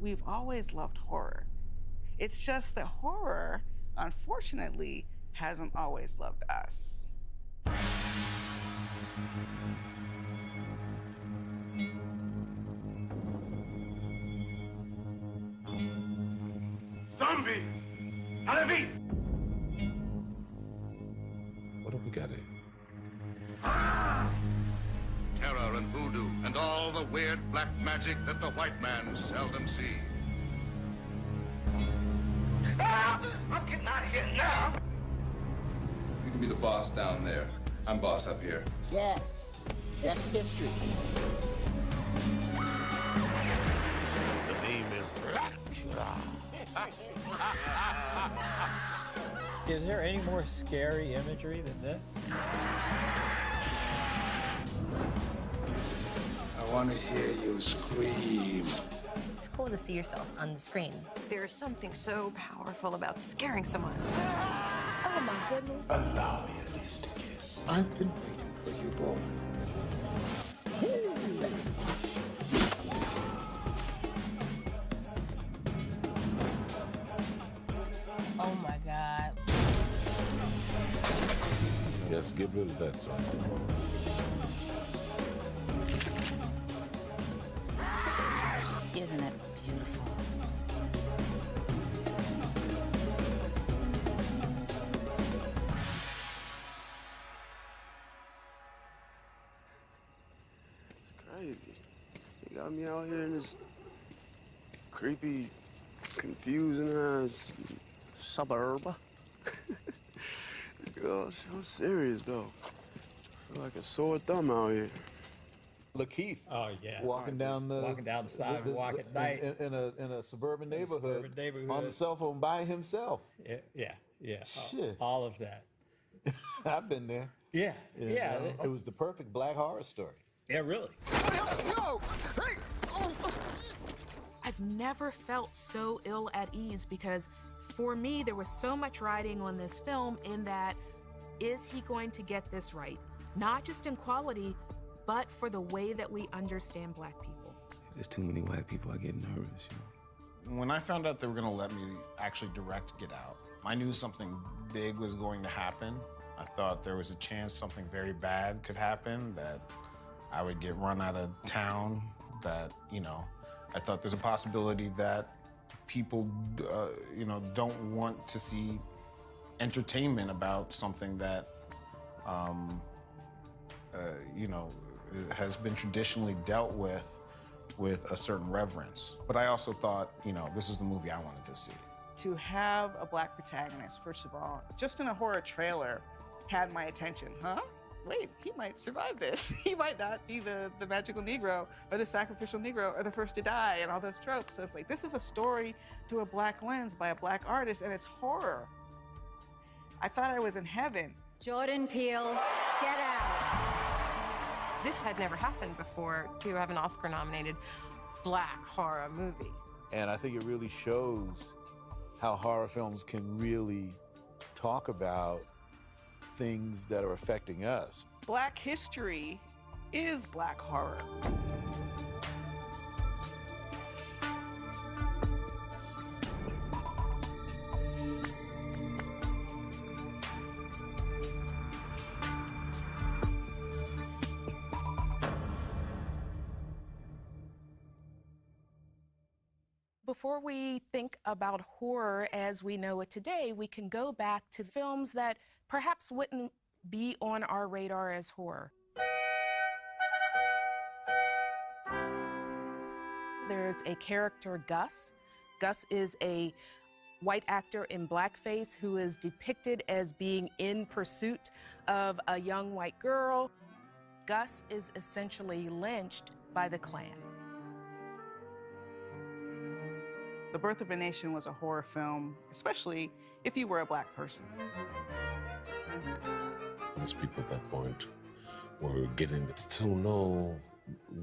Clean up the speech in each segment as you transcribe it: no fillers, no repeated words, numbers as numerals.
we've always loved horror. It's just that horror, unfortunately, hasn't always loved us. Zombie! À la vie! What have we got here? Terror and voodoo and all the weird black magic that the white man seldom sees. I'm getting out of here now! You can be the boss down there. I'm boss up here. Yes, that's history. The name is Blackula. Is there any more scary imagery than this? I want to hear you scream. It's cool to see yourself on the screen. There's something so powerful about scaring someone. Oh my goodness. Allow me at least to kiss. I've been waiting for you both. Oh my God. Yes, get rid of that, son. Isn't it beautiful? It's crazy. You got me out here in this creepy, confusing ass suburb. Girl, so serious though. I feel like a sore thumb out here. Lakeith. Oh yeah. Walking down the sidewalk at night in a suburban neighborhood on the cell phone by himself. Yeah. Shit. All of that. I've been there. Yeah. It was the perfect black horror story. Yeah, really. Yo! Hey! I've never felt so ill at ease because for me, there was so much riding on this film in that, is he going to get this right? Not just in quality, but for the way that we understand Black people. If there's too many white people, I get nervous, When I found out they were gonna let me actually direct Get Out, I knew something big was going to happen. I thought there was a chance something very bad could happen, that I would get run out of town, that, I thought there's a possibility that people, don't want to see entertainment about something that, has been traditionally dealt with a certain reverence. But I also thought, this is the movie I wanted to see. To have a Black protagonist, first of all, just in a horror trailer, had my attention. Huh? Wait, he might survive this. He might not be the magical Negro or the sacrificial Negro or the first to die and all those tropes. So it's like, this is a story through a Black lens by a Black artist, and it's horror. I thought I was in heaven. Jordan Peele, Get Out. This had never happened before, to have an Oscar-nominated Black horror movie. And I think it really shows how horror films can really talk about things that are affecting us. Black history is Black horror. Before we think about horror as we know it today, we can go back to films that perhaps wouldn't be on our radar as horror. There's a character, Gus. Gus is a white actor in blackface who is depicted as being in pursuit of a young white girl. Gus is essentially lynched by the Klan. The Birth of a Nation was a horror film, especially if you were a Black person. Most people at that point were getting to know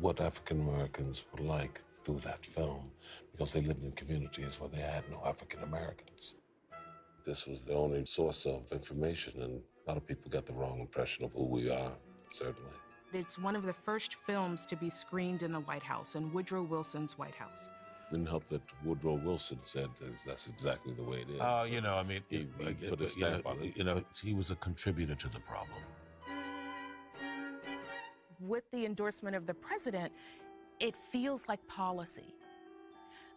what African Americans were like through that film, because they lived in communities where they had no African Americans. This was the only source of information, and a lot of people got the wrong impression of who we are, certainly. It's one of the first films to be screened in the White House, in Woodrow Wilson's White House. Didn't help that Woodrow Wilson said that's exactly the way it is. Oh, you know, I mean, he put a stamp on it. You know, he was a contributor to the problem. With the endorsement of the president, it feels like policy.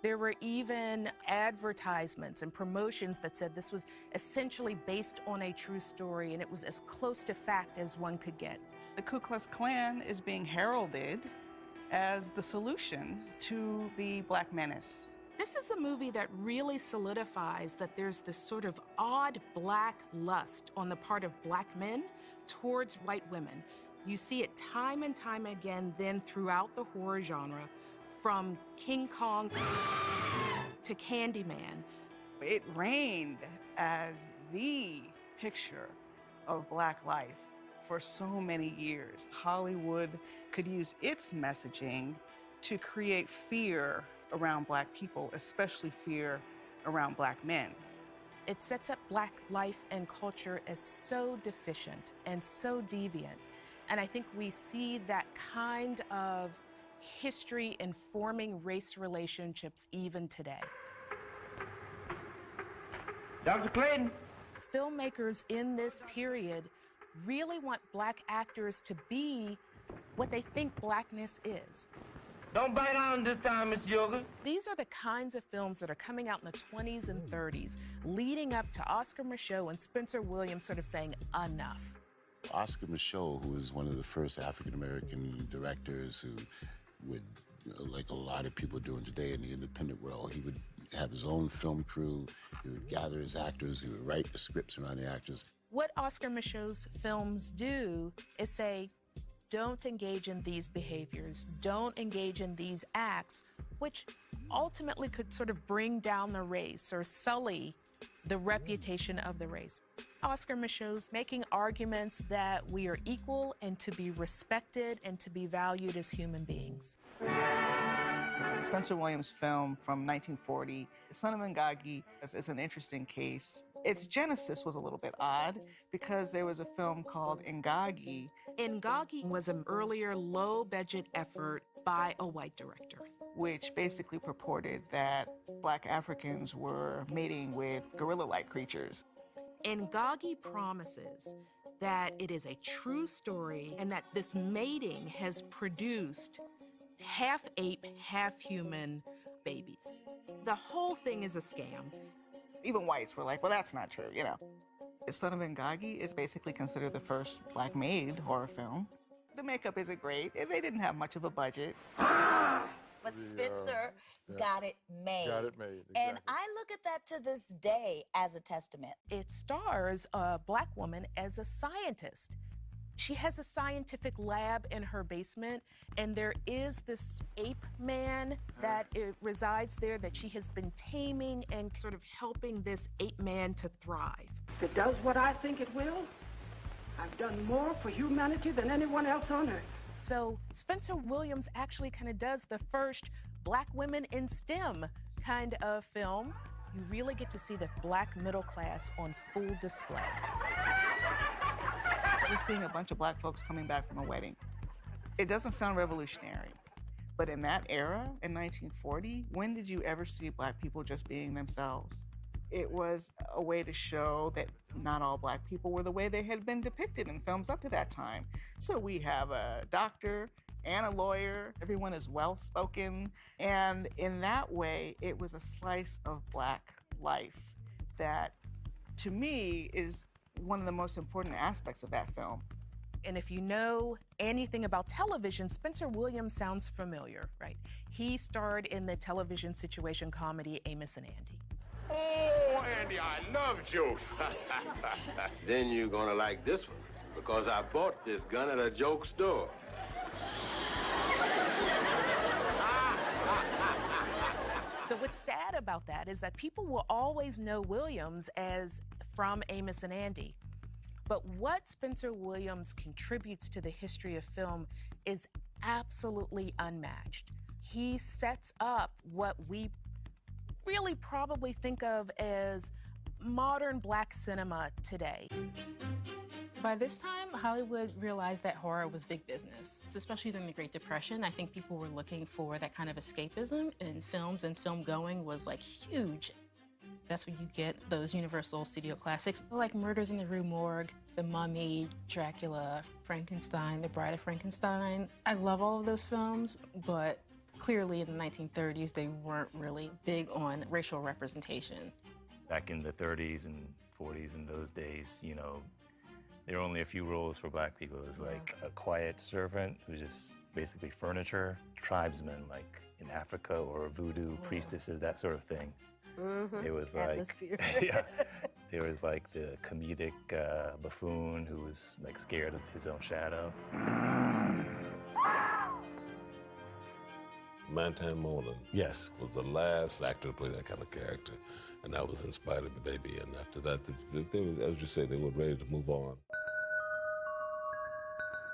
There were even advertisements and promotions that said this was essentially based on a true story, and it was as close to fact as one could get. The Ku Klux Klan is being heralded as the solution to the Black menace. This is a movie that really solidifies that there's this sort of odd Black lust on the part of Black men towards white women. You see it time and time again then throughout the horror genre, from King Kong to Candyman. It reigned as the picture of Black life for so many years. Hollywood could use its messaging to create fear around Black people, especially fear around Black men. It sets up Black life and culture as so deficient and so deviant. And I think we see that kind of history informing race relationships even today. Dr. Clayton. Filmmakers in this period really want Black actors to be what they think Blackness is. Don't bite on this time, Miss Yoga. These are the kinds of films that are coming out in the 20s and 30s, leading up to Oscar Micheaux and Spencer Williams sort of saying, enough. Oscar Micheaux, who was one of the first African-American directors who would, like a lot of people doing today in the independent world, he would have his own film crew, he would gather his actors, he would write the scripts around the actors. What Oscar Micheaux's films do is say, don't engage in these behaviors, don't engage in these acts, which ultimately could sort of bring down the race or sully the reputation of the race. Oscar Micheaux's making arguments that we are equal and to be respected and to be valued as human beings. Spencer Williams' film from 1940, Son of Ngagi, is an interesting case. Its genesis was a little bit odd because there was a film called Ngagi. Ngagi was an earlier low-budget effort by a white director, which basically purported that Black Africans were mating with gorilla-like creatures. Ngagi promises that it is a true story and that this mating has produced half-ape, half-human babies. The whole thing is a scam. Even whites were like, well, that's not true, you know. Son of Ngagi is basically considered the first Black-made horror film. The makeup isn't great, and they didn't have much of a budget. But Spencer got it made. Got it made, exactly. And I look at that to this day as a testament. It stars a Black woman as a scientist. She has a scientific lab in her basement, and there is this ape man that resides there that she has been taming and sort of helping this ape man to thrive. If it does what I think it will, I've done more for humanity than anyone else on earth. So Spencer Williams actually kind of does the first Black women in STEM kind of film. You really get to see the Black middle class on full display. We're seeing a bunch of Black folks coming back from a wedding. It doesn't sound revolutionary, but in that era, in 1940, when did you ever see Black people just being themselves? It was a way to show that not all Black people were the way they had been depicted in films up to that time. So we have a doctor and a lawyer, everyone is well-spoken, and in that way, it was a slice of Black life that, to me, is one of the most important aspects of that film. And if you know anything about television, Spencer Williams sounds familiar, right? He starred in the television situation comedy Amos and Andy. Oh, Andy, I love jokes. Then you're gonna like this one, because I bought this gun at a joke store. So what's sad about that is that people will always know Williams as from Amos and Andy. But what Spencer Williams contributes to the history of film is absolutely unmatched. He sets up what we really probably think of as modern Black cinema today. By this time, Hollywood realized that horror was big business, especially during the Great Depression. I think people were looking for that kind of escapism in films, and film going was like huge. That's where you get those Universal Studio classics, like Murders in the Rue Morgue, The Mummy, Dracula, Frankenstein, The Bride of Frankenstein. I love all of those films, but clearly in the 1930s, they weren't really big on racial representation. Back in the 30s and 40s, in those days, you know, there were only a few roles for black people. It was like a quiet servant who was just basically furniture, tribesmen like in Africa, or voodoo priestesses, that sort of thing. It was like, yeah, there was like the comedic buffoon who was like scared of his own shadow. Mantan Molan, yes, was the last actor to play that kind of character, and that was inspired of the baby. And after that, as you say, they were ready to move on.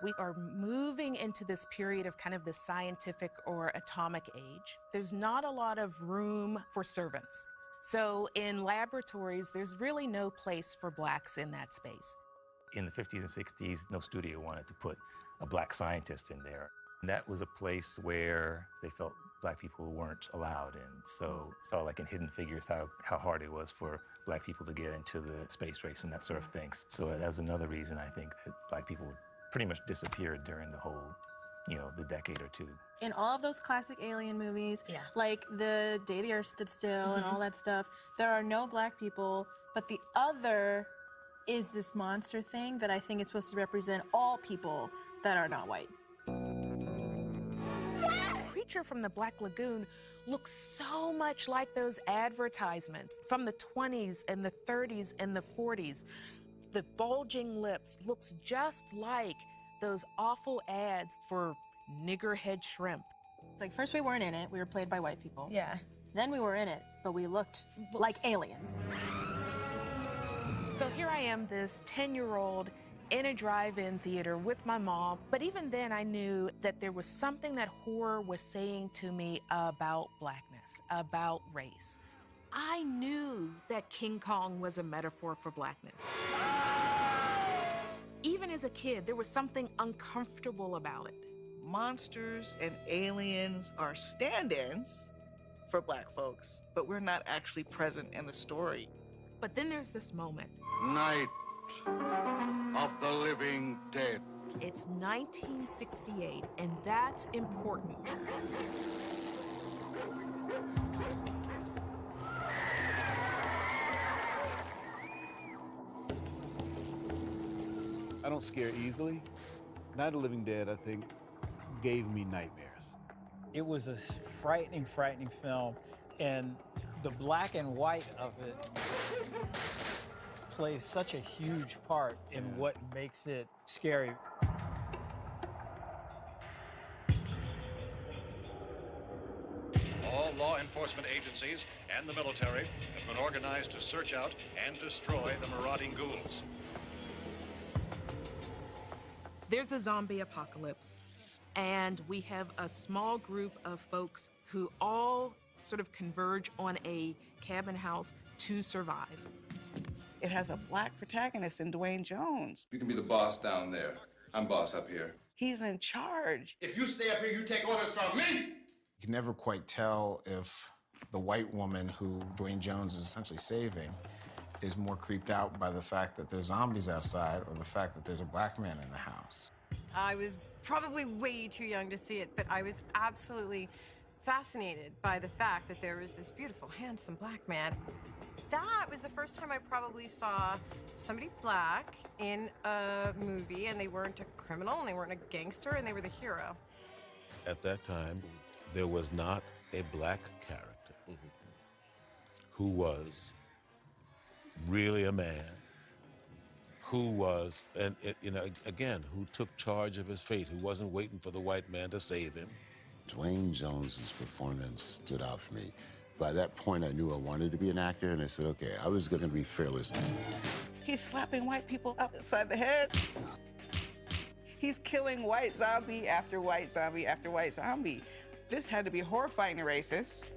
We are moving into this period of kind of the scientific or atomic age. There's not a lot of room for servants. So in laboratories, there's really no place for blacks in that space. In the 50s and 60s, no studio wanted to put a black scientist in there. And that was a place where they felt black people weren't allowed in. So saw like in Hidden Figures how hard it was for black people to get into the space race and that sort of thing. So that was another reason I think that black people pretty much disappeared during the whole, you know, the decade or two. In all of those classic alien movies, like The Day the Earth Stood Still and all that stuff, there are no black people, but the other is this monster thing that I think is supposed to represent all people that are not white. The creature from the Black Lagoon looks so much like those advertisements from the 20s and the 30s and the 40s. The bulging lips looks just like those awful ads for nigger head shrimp. It's like, first we weren't in it, we were played by white people. Yeah. Then we were in it, but we looked like aliens. So here I am, this 10-year-old in a drive-in theater with my mom, but even then I knew that there was something that horror was saying to me about blackness, about race. I knew that King Kong was a metaphor for blackness. Even as a kid, there was something uncomfortable about it. Monsters and aliens are stand-ins for black folks, but we're not actually present in the story. But then there's this moment. Night of the Living Dead. It's 1968, and that's important. I don't scare easily. Night of the Living Dead, I think, gave me nightmares. It was a frightening, frightening film, and the black and white of it plays such a huge part in what makes it scary. All law enforcement agencies and the military have been organized to search out and destroy the marauding ghouls. There's a zombie apocalypse, and we have a small group of folks who all sort of converge on a cabin house to survive. It has a black protagonist in Dwayne Jones. You can be the boss down there. I'm boss up here. He's in charge. If you stay up here, you take orders from me! You can never quite tell if the white woman who Dwayne Jones is essentially saving is more creeped out by the fact that there's zombies outside or the fact that there's a black man in the house. I was probably way too young to see it, but I was absolutely fascinated by the fact that there was this beautiful, handsome black man. That was the first time I probably saw somebody black in a movie, and they weren't a criminal, and they weren't a gangster, and they were the hero. At that time, there was not a black character who was really a man, who was, and again, who took charge of his fate, who wasn't waiting for the white man to save him. Dwayne Jones's performance stood out for me. By that point, I knew I wanted to be an actor, and I said, okay, I was going to be fearless. He's slapping white people upside the head. He's killing white zombie after white zombie after white zombie. This had to be horrifying to racists.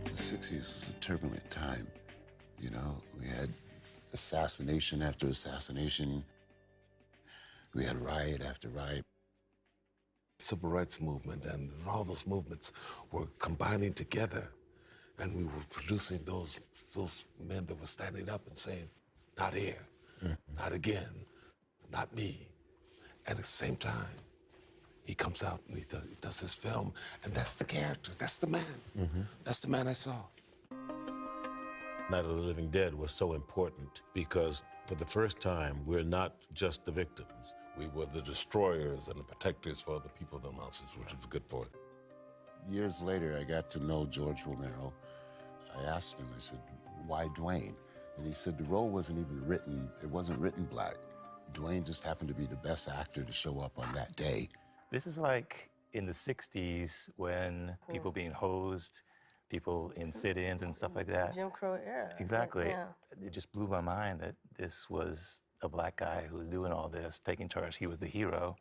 The 60s was a turbulent time You know, we had assassination after assassination. We had riot after riot. Civil rights movement and all those movements were combining together, and we were producing those men that were standing up and saying, not here, not again, not me. And at the same time, he comes out and he does his film, and that's the character, that's the man. That's the man I saw. Night of the Living Dead was so important because for the first time, we're not just the victims. We were the destroyers and the protectors for the people of the mountains, which was good for it. Years later, I got to know George Romero. I asked him, I said, why Dwayne? And he said the role wasn't even written, it wasn't written black. Dwayne just happened to be the best actor to show up on that day. This is like in the 60s when people being hosed, people in sit-ins and stuff like that. Jim Crow era. Exactly. Yeah. It just blew my mind that this was a black guy who was doing all this, taking charge. He was the hero,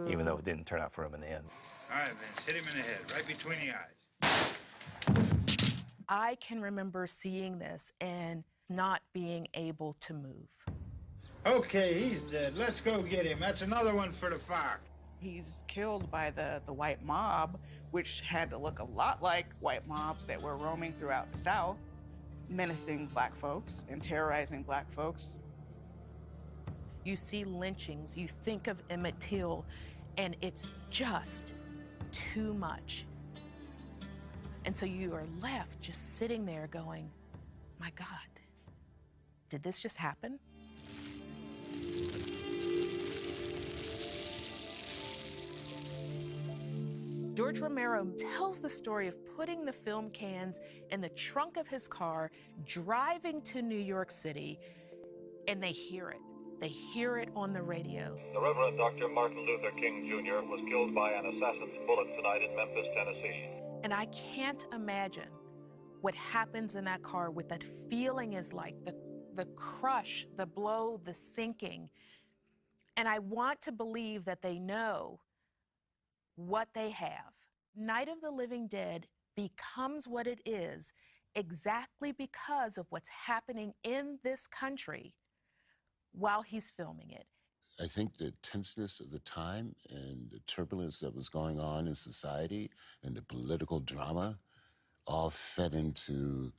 even though it didn't turn out for him in the end. All right, Vince, hit him in the head, right between the eyes. I can remember seeing this and not being able to move. Okay, he's dead. Let's go get him. That's another one for the fire. He's killed by the white mob, which had to look a lot like white mobs that were roaming throughout the South, menacing black folks and terrorizing black folks. You see lynchings, you think of Emmett Till, and it's just too much. And so you are left just sitting there going, my God, did this just happen? George Romero tells the story of putting the film cans in the trunk of his car, driving to New York City, and they hear it. They hear it on the radio. The Reverend Dr. Martin Luther King Jr. was killed by an assassin's bullet tonight in Memphis, Tennessee. And I can't imagine what happens in that car, what that feeling is like, the crush, the blow, the sinking. And I want to believe that they know what they have. Night of the Living Dead becomes what it is exactly because of what's happening in this country while he's filming it. I think the tenseness of the time and the turbulence that was going on in society and the political drama all fed into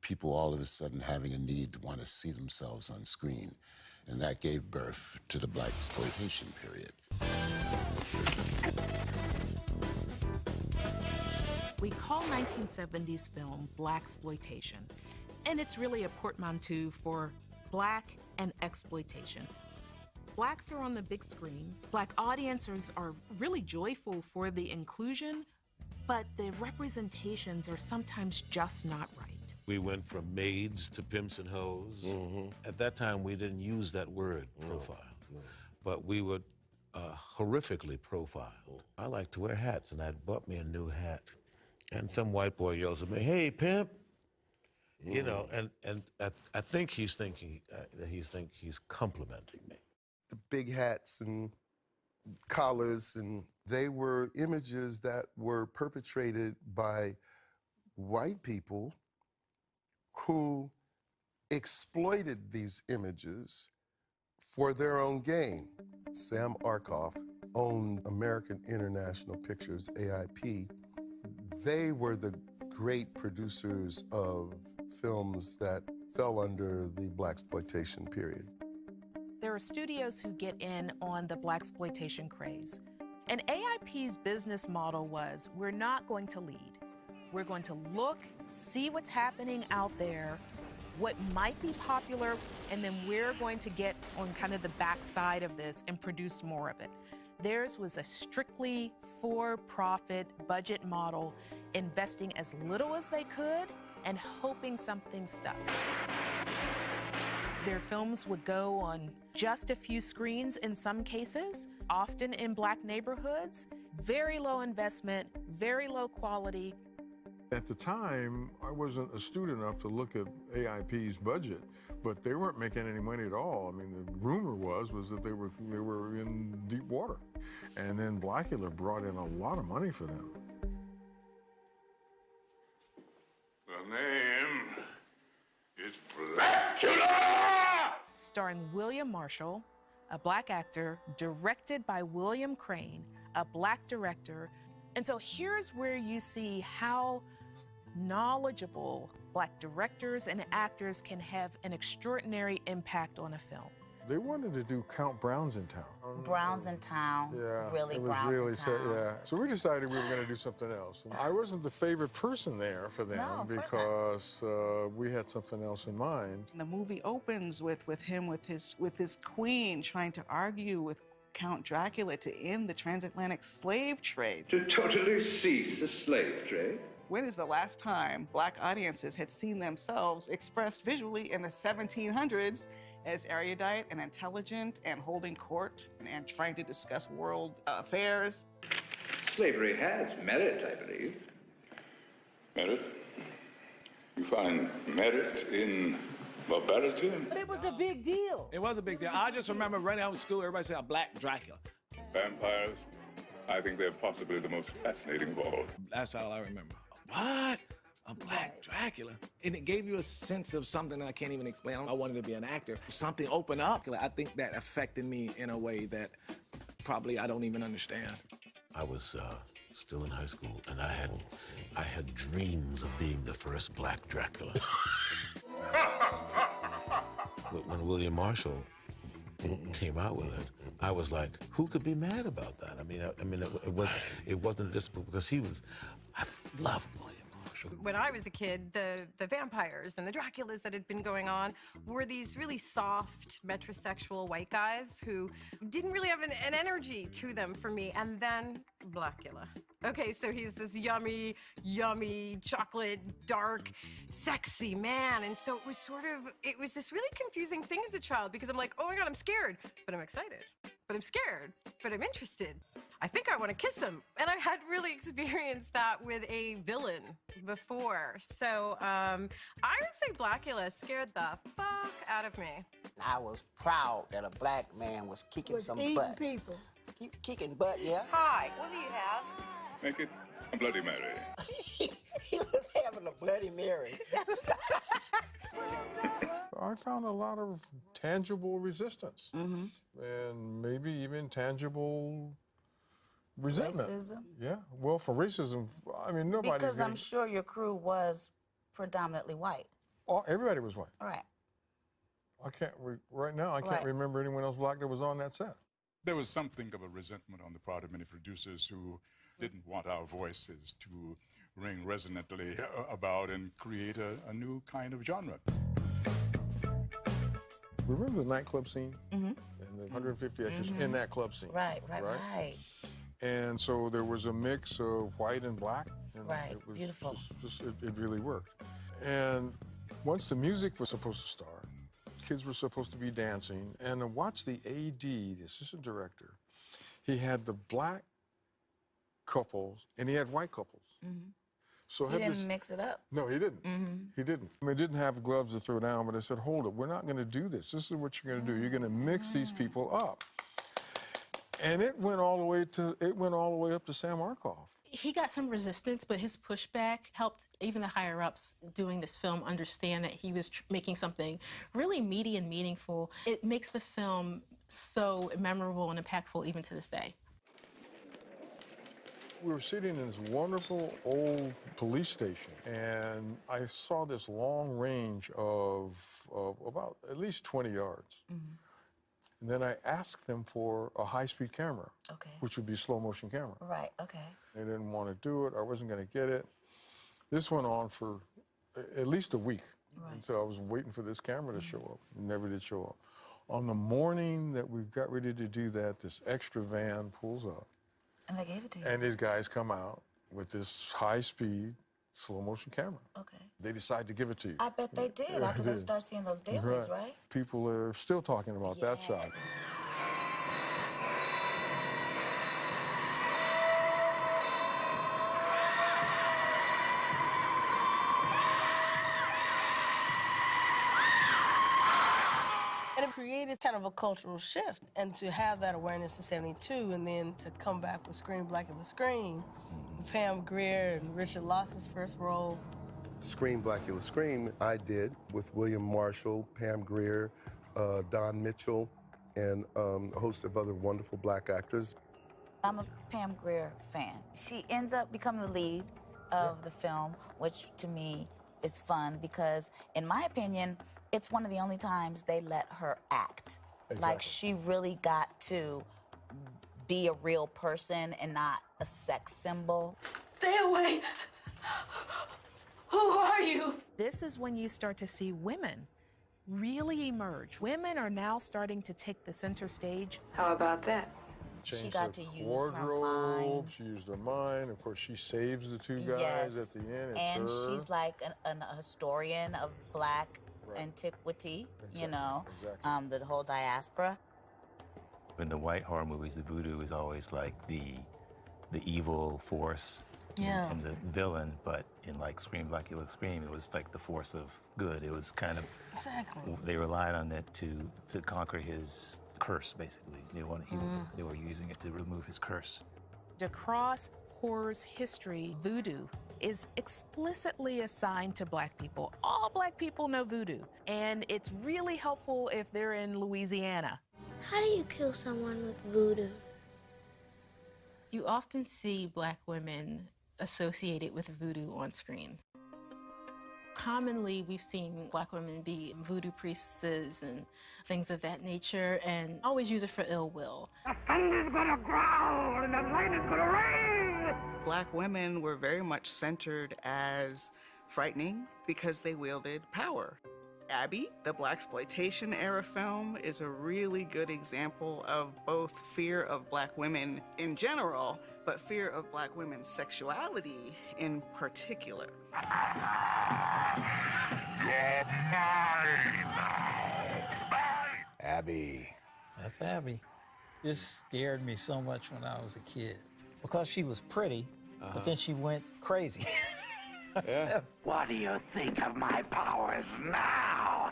people all of a sudden having a need to want to see themselves on screen. And that gave birth to the blaxploitation period. We call 1970s film blaxploitation, and it's really a portmanteau for black and exploitation. Blacks are on the big screen. Black audiences are really joyful for the inclusion, but the representations are sometimes just not right. We went from maids to pimps and hoes. At that time, we didn't use that word, profile, but we would horrifically profile. I like to wear hats, and I'd bought me a new hat. And some white boy yells at me, "Hey, pimp!" You know, and I think he's thinking that he's complimenting me. The big hats and collars, and they were images that were perpetrated by white people who exploited these images for their own gain. Sam Arkoff owned American International Pictures, AIP. They were the great producers of films that fell under the blaxploitation period. There are studios who get in on the blaxploitation craze. And AIP's business model was, we're not going to lead. We're going to look, see what's happening out there, what might be popular, and then we're going to get on kind of the backside of this and produce more of it. Theirs was a strictly for-profit budget model, investing as little as they could and hoping something stuck. Their films would go on just a few screens in some cases, often in black neighborhoods, very low investment, very low quality. At the time, I wasn't astute enough to look at AIP's budget, but they weren't making any money at all. I mean, the rumor was that they were in deep water. And then Blackula brought in a lot of money for them. The name is Black. starring William Marshall, a black actor, directed by William Crane, a black director. And so here's where you see how knowledgeable black directors and actors can have an extraordinary impact on a film. They wanted to do Count Brown's in Town. Brown's in Town. Yeah, Really, it was Brown's really in Town. yeah. So we decided we were going to do something else. I wasn't the favorite person there for them No, of course because we had something else in mind. The movie opens with him with his queen trying to argue with Count Dracula to end the transatlantic slave trade. To totally cease the slave trade? When is the last time black audiences had seen themselves expressed visually in the 1700s as erudite and intelligent and holding court and trying to discuss world affairs? Slavery has merit, I believe. Merit? You find merit in barbarity? But it was a big deal. It was a big deal. I just remember running out of school, everybody said a black Dracula. Vampires? I think they're possibly the most fascinating of all. That's all I remember. What? A black Dracula? And it gave you a sense of something that I can't even explain. I wanted to be an actor. Something opened up. I think that affected me in a way that probably I don't even understand. I was still in high school, and I had dreams of being the first black Dracula. When William Marshall came out with it, I was like, who could be mad about that? It wasn't just because I love William Marshall. When I was a kid, the vampires and the Draculas that had been going on were these really soft, metrosexual white guys who didn't really have an energy to them for me. And then Blackula. Okay, so he's this yummy, chocolate, dark, sexy man. And so it was this really confusing thing as a child because I'm like, oh my God, I'm scared, but I'm excited. But I'm scared, but I'm interested. I think I want to kiss him. And I had really experienced that with a villain before. So I would say Blackula scared the fuck out of me. I was proud that a black man was kicking some butt. People. Kicking butt, yeah. Hi, what do you have? Make it a Bloody Mary. He was having a Bloody Mary. I found a lot of tangible resistance and maybe even tangible resentment. Racism? Yeah, well, for racism, I mean, nobody. Because I'm sure your crew was predominantly white. Oh, everybody was white. All right. Right now, I can't remember anyone else black that was on that set. There was something of a resentment on the part of many producers who didn't want our voices to ring resonantly about and create a new kind of genre. Remember the nightclub scene? And the 150 actors in that club scene. Right. And so there was a mix of white and black. And It was beautiful. It really worked. And once the music was supposed to start, kids were supposed to be dancing, and to watch the AD, the assistant director, he had the black couples and he had white couples. So he didn't mix it up. No, he didn't. He didn't. I mean, he didn't have gloves to throw down, but I said, hold it, we're not going to do this. This is what you're going to do. You're going to mix these people up. And it went all the way up to Sam Arkoff. He got some resistance, but his pushback helped even the higher-ups doing this film understand that he was making something really meaty and meaningful. It makes the film so memorable and impactful even to this day. We were sitting in this wonderful old police station, and I saw this long range of about at least 20 yards. And then I asked them for a high-speed camera, which would be a slow-motion camera. Right, okay. They didn't want to do it. I wasn't going to get it. This went on for at least a week. And so I was waiting for this camera to show up. It never did show up. On the morning that we got ready to do that, this extra van pulls up. And they gave it to you? And these guys come out with this high-speed, slow-motion camera. Okay. They decide to give it to you. I bet they did after they start seeing those dailies, right? People are still talking about that shot. And it created kind of a cultural shift. And to have that awareness in 72 and then to come back with Scream Blackula Scream, Pam Grier and Richard Loss's first role. Scream Blackula Scream I did with William Marshall, Pam Grier, Don Mitchell, and a host of other wonderful black actors. I'm a Pam Grier fan. She ends up becoming the lead of the film, which to me is fun because, in my opinion, it's one of the only times they let her act. Exactly. Like, she really got to be a real person and not a sex symbol. Stay away. Who are you? This is when you start to see women really emerge. Women are now starting to take the center stage. How about that? She got to use her wardrobe. mind. She used her mind. Of course, she saves the two guys Yes. at the end. It's And her. she's like a historian of black antiquity, you know, the whole diaspora. In the white horror movies, the voodoo is always like the evil force Yeah. and the villain, but in like Scream Black, You Look Scream, it was like the force of good. It was kind of, Exactly. they relied on it to conquer his curse, basically. They were using it to remove his curse. Across horror's history, voodoo is explicitly assigned to black people. All black people know voodoo, and it's really helpful if they're in Louisiana. How do you kill someone with voodoo? You often see black women associated with voodoo on screen. Commonly, we've seen black women be voodoo priestesses and things of that nature, and always use it for ill will. The thunder's gonna growl and the lightning's gonna rain. Black women were very much centered as frightening because they wielded power. Abby, the blaxploitation era film, is a really good example of both fear of black women in general, but fear of black women's sexuality in particular. Abby. That's Abby. This scared me so much when I was a kid because she was pretty, but then she went crazy. Yeah. What do you think of my powers now?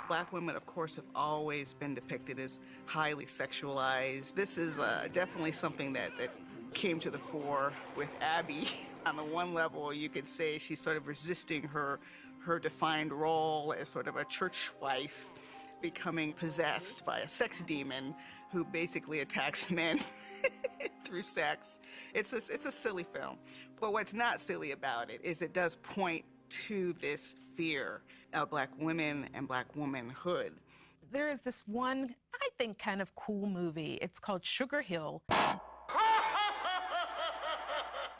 Black women, of course, have always been depicted as highly sexualized. This is definitely something that came to the fore with Abby. On the one level, you could say she's sort of resisting her defined role as sort of a church wife, becoming possessed by a sex demon who basically attacks men through sex. It's a silly film. But what's not silly about it is it does point to this fear of black women and black womanhood. There is this one, I think, kind of cool movie. It's called Sugar Hill.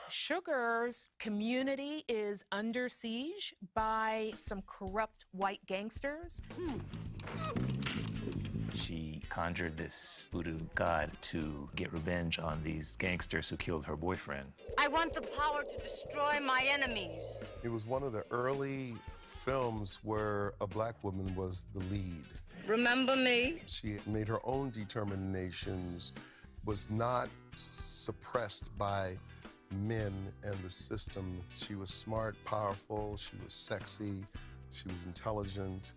Sugar's community is under siege by some corrupt white gangsters. She conjured this voodoo god to get revenge on these gangsters who killed her boyfriend. I want the power to destroy my enemies. It was one of the early films where a black woman was the lead. Remember me? She made her own determinations, was not suppressed by men and the system. She was smart, powerful, she was sexy, she was intelligent,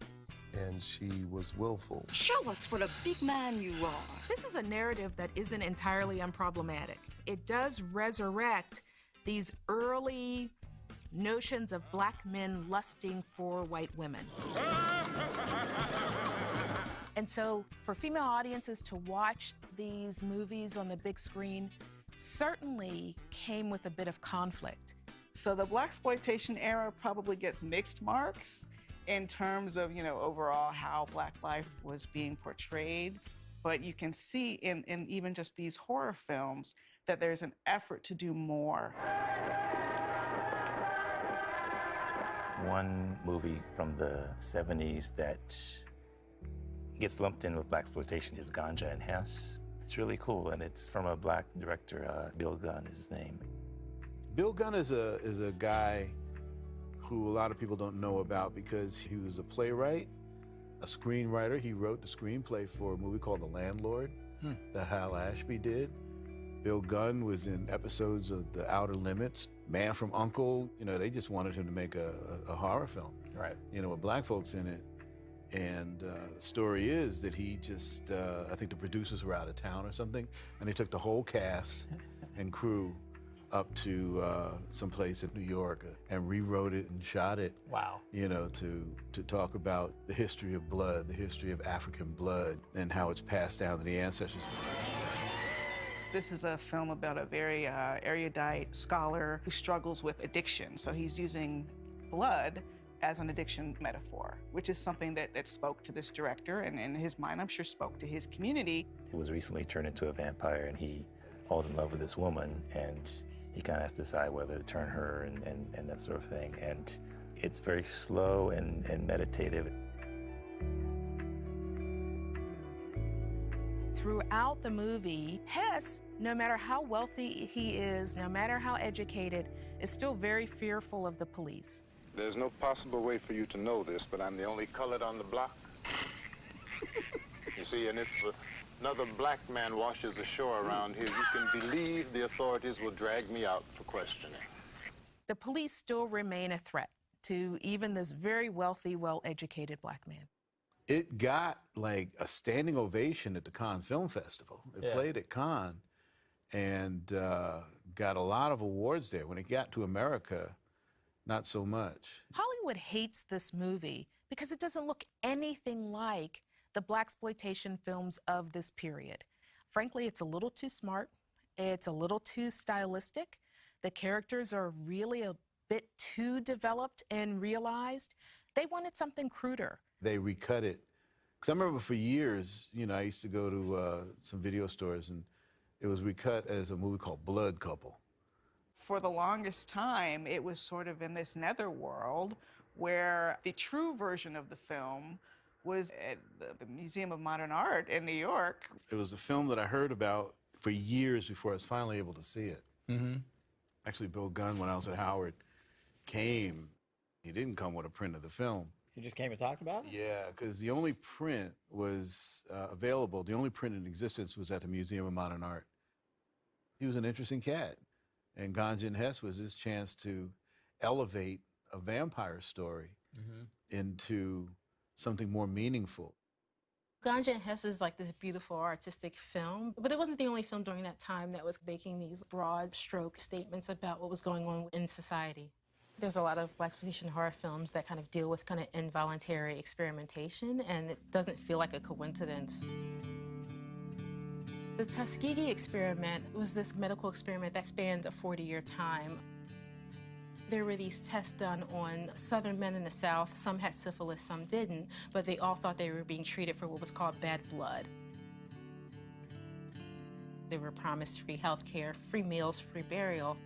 and she was willful. Show us what a big man you are. This is a narrative that isn't entirely unproblematic. It does resurrect these early notions of black men lusting for white women. And so for female audiences to watch these movies on the big screen certainly came with a bit of conflict. So the blaxploitation era probably gets mixed marks in terms of, overall how black life was being portrayed. But you can see in even just these horror films that there's an effort to do more. One movie from the 70s that gets lumped in with blaxploitation is Ganja and Hess. It's really cool, and it's from a black director, Bill Gunn is his name. Bill Gunn is a guy who a lot of people don't know about because he was a playwright, a screenwriter. He wrote the screenplay for a movie called The Landlord that Hal Ashby did. Bill Gunn was in episodes of The Outer Limits, Man from U.N.C.L.E. They just wanted him to make a horror film, right? With black folks in it. And the story is that he just, I think the producers were out of town or something, and they took the whole cast and crew up to some place in New York and rewrote it and shot it. Wow. You know, to talk about the history of blood, the history of African blood, and how it's passed down to the ancestors. This is a film about a very erudite scholar who struggles with addiction. So he's using blood as an addiction metaphor, which is something that spoke to this director, and in his mind, I'm sure spoke to his community. He was recently turned into a vampire, and he falls in love with this woman, and he kind of has to decide whether to turn her and that sort of thing. And it's very slow and meditative. Throughout the movie, Hess, no matter how wealthy he is, no matter how educated, is still very fearful of the police. There's no possible way for you to know this, but I'm the only colored on the block. You see, and if another black man washes ashore around here, you can believe the authorities will drag me out for questioning. The police still remain a threat to even this very wealthy, well-educated black man. It got like a standing ovation at the Cannes Film Festival. It played at Cannes and got a lot of awards there. When it got to America, not so much. Hollywood hates this movie because it doesn't look anything like the blaxploitation films of this period. Frankly, it's a little too smart. It's a little too stylistic. The characters are really a bit too developed and realized. They wanted something cruder. They recut it. Because I remember for years, you know, I used to go to some video stores and it was recut as a movie called Blood Couple. For the longest time, it was sort of in this netherworld where the true version of the film was at the Museum of Modern Art in New York. It was a film that I heard about for years before I was finally able to see it. Mm-hmm. Actually, Bill Gunn, when I was at Howard, came. He didn't come with a print of the film. He just came and talked about it? Yeah, because the only print was available, the only print in existence was at the Museum of Modern Art. He was an interesting cat. And Ganjin Hess was his chance to elevate a vampire story into something more meaningful. Ganja Hess is like this beautiful artistic film, but it wasn't the only film during that time that was making these broad stroke statements about what was going on in society. There's a lot of blaxploitation horror films that kind of deal with kind of involuntary experimentation, and it doesn't feel like a coincidence. The Tuskegee experiment was this medical experiment that spanned a 40-year time. There were these tests done on Southern men in the South. Some had syphilis, some didn't, but they all thought they were being treated for what was called bad blood. They were promised free health care, free meals, free burial,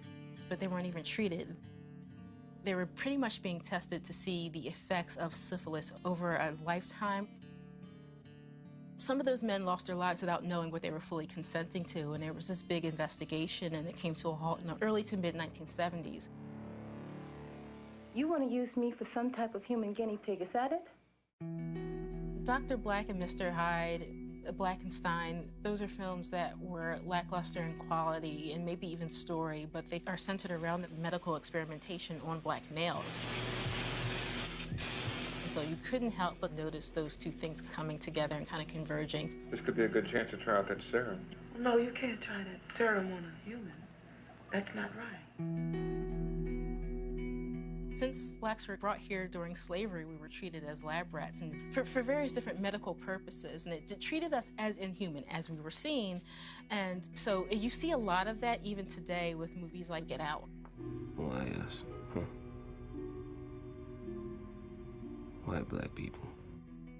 but they weren't even treated. They were pretty much being tested to see the effects of syphilis over a lifetime. Some of those men lost their lives without knowing what they were fully consenting to, and there was this big investigation, and it came to a halt in the early to mid-1970s. You want to use me for some type of human guinea pig, is that it? Dr. Black and Mr. Hyde, Blackenstein, those are films that were lackluster in quality and maybe even story, but they are centered around the medical experimentation on black males. So you couldn't help but notice those two things coming together and kind of converging. This could be a good chance to try out that serum. No, you can't try that serum on a human. That's not right. Since blacks were brought here during slavery, we were treated as lab rats and for various different medical purposes, and it treated us as inhuman as we were seen. And so you see a lot of that even today with movies like Get Out. Why us? Huh? White black people.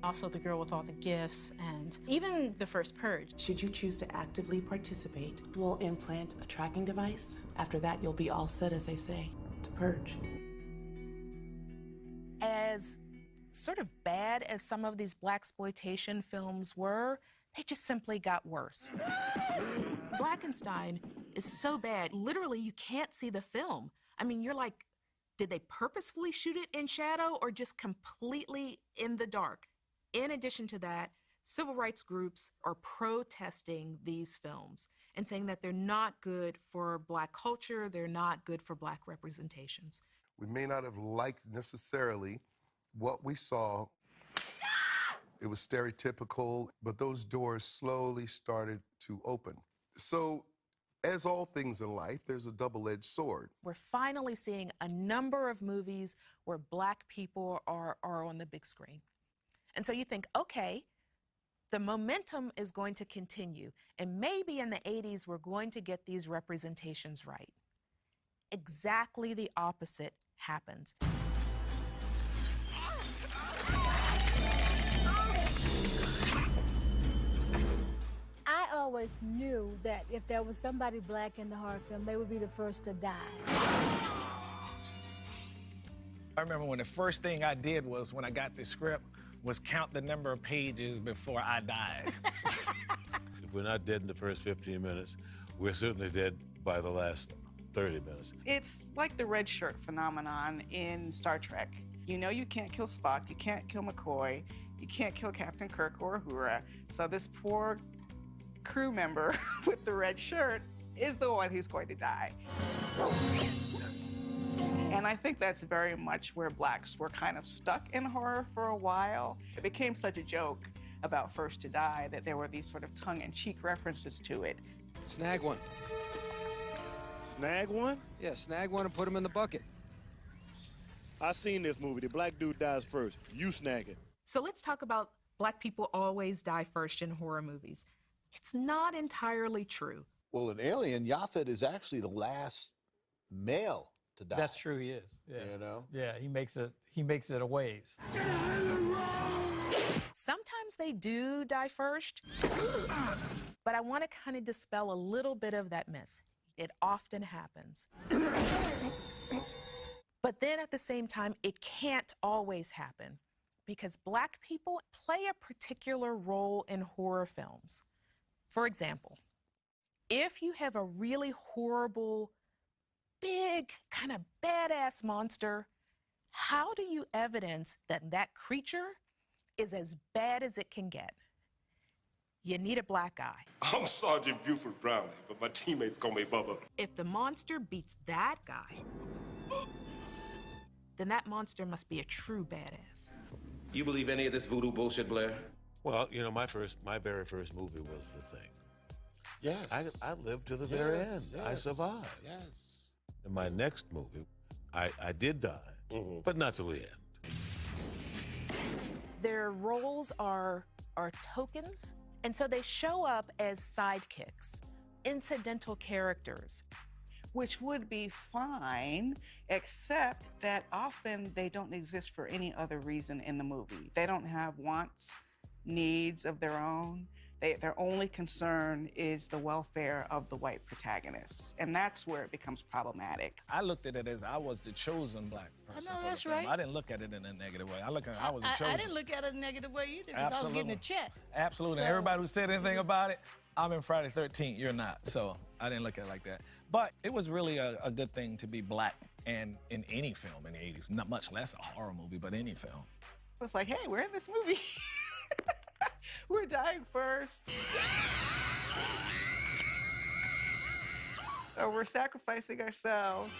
Also The Girl with All the Gifts, and even the first Purge. Should you choose to actively participate, we'll implant a tracking device. After that, you'll be all set, as they say, to purge. As sort of bad as some of these blaxploitation films were, they just simply got worse. Blackenstein is so bad, literally you can't see the film. I mean, you're like, did they purposefully shoot it in shadow or just completely in the dark? In addition to that, civil rights groups are protesting these films and saying that they're not good for black culture, they're not good for black representations. We may not have liked necessarily what we saw. It was stereotypical, but those doors slowly started to open. So As all things in life, there's a double-edged sword. We're finally seeing a number of movies where Black people are on the big screen. And so you think, okay, the momentum is going to continue, and maybe in the 80s we're going to get these representations right. Exactly the opposite happens. I always knew that if there was somebody Black in the horror film, they would be the first to die. I remember when the first thing I did was, when I got the script, was count the number of pages before I died. If we're not dead in the first 15 minutes, we're certainly dead by the last 30 minutes. It's like the red shirt phenomenon in Star Trek. You know you can't kill Spock, you can't kill McCoy, you can't kill Captain Kirk or Uhura, so this poor crew member with the red shirt is the one who's going to die. And I think that's very much where Blacks were kind of stuck in horror for a while. It became such a joke about First to Die that there were these sort of tongue-in-cheek references to it. Snag one. Snag one? Yeah, snag one and put him in the bucket. I seen this movie. The black dude dies first. You snag it. So let's talk about Black people always die first in horror movies. It's not entirely true. Well, in Alien, Yaphet is actually the last male to die. That's true, he is. Yeah. You know? Yeah, he makes it a ways. Sometimes they do die first, but I want to kind of dispel a little bit of that myth. It often happens. But then at the same time, it can't always happen because Black people play a particular role in horror films. For example, if you have a really horrible, big, kind of badass monster, how do you evidence that that creature is as bad as it can get? You need a black guy. I'm Sergeant Buford Brown, but my teammates call me Bubba. If the monster beats that guy, then that monster must be a true badass. You believe any of this voodoo bullshit, Blair? Well, you know, my very first movie was The Thing. Yes. I lived to the very end. Yes. I survived. Yes. In my next movie, I did die, but not till the end. Their roles are tokens, and so they show up as sidekicks, incidental characters. Which would be fine, except that often they don't exist for any other reason in the movie. They don't have wants, needs of their own. Their only concern is the welfare of the white protagonists, and that's where it becomes problematic. I looked at it as I was the chosen Black person. I know, for the that's film. right. I didn't look at it in a negative way. I was the chosen. I didn't look at it a negative way either because I was getting a check. Absolutely. So, And everybody who said anything about it, I'm in Friday 13th, you're not. So I didn't look at it like that. But it was really a good thing to be Black and in any film in the 80s, not much less a horror movie, but any film. It's like, hey, we're in this movie. We're dying first. Or we're sacrificing ourselves.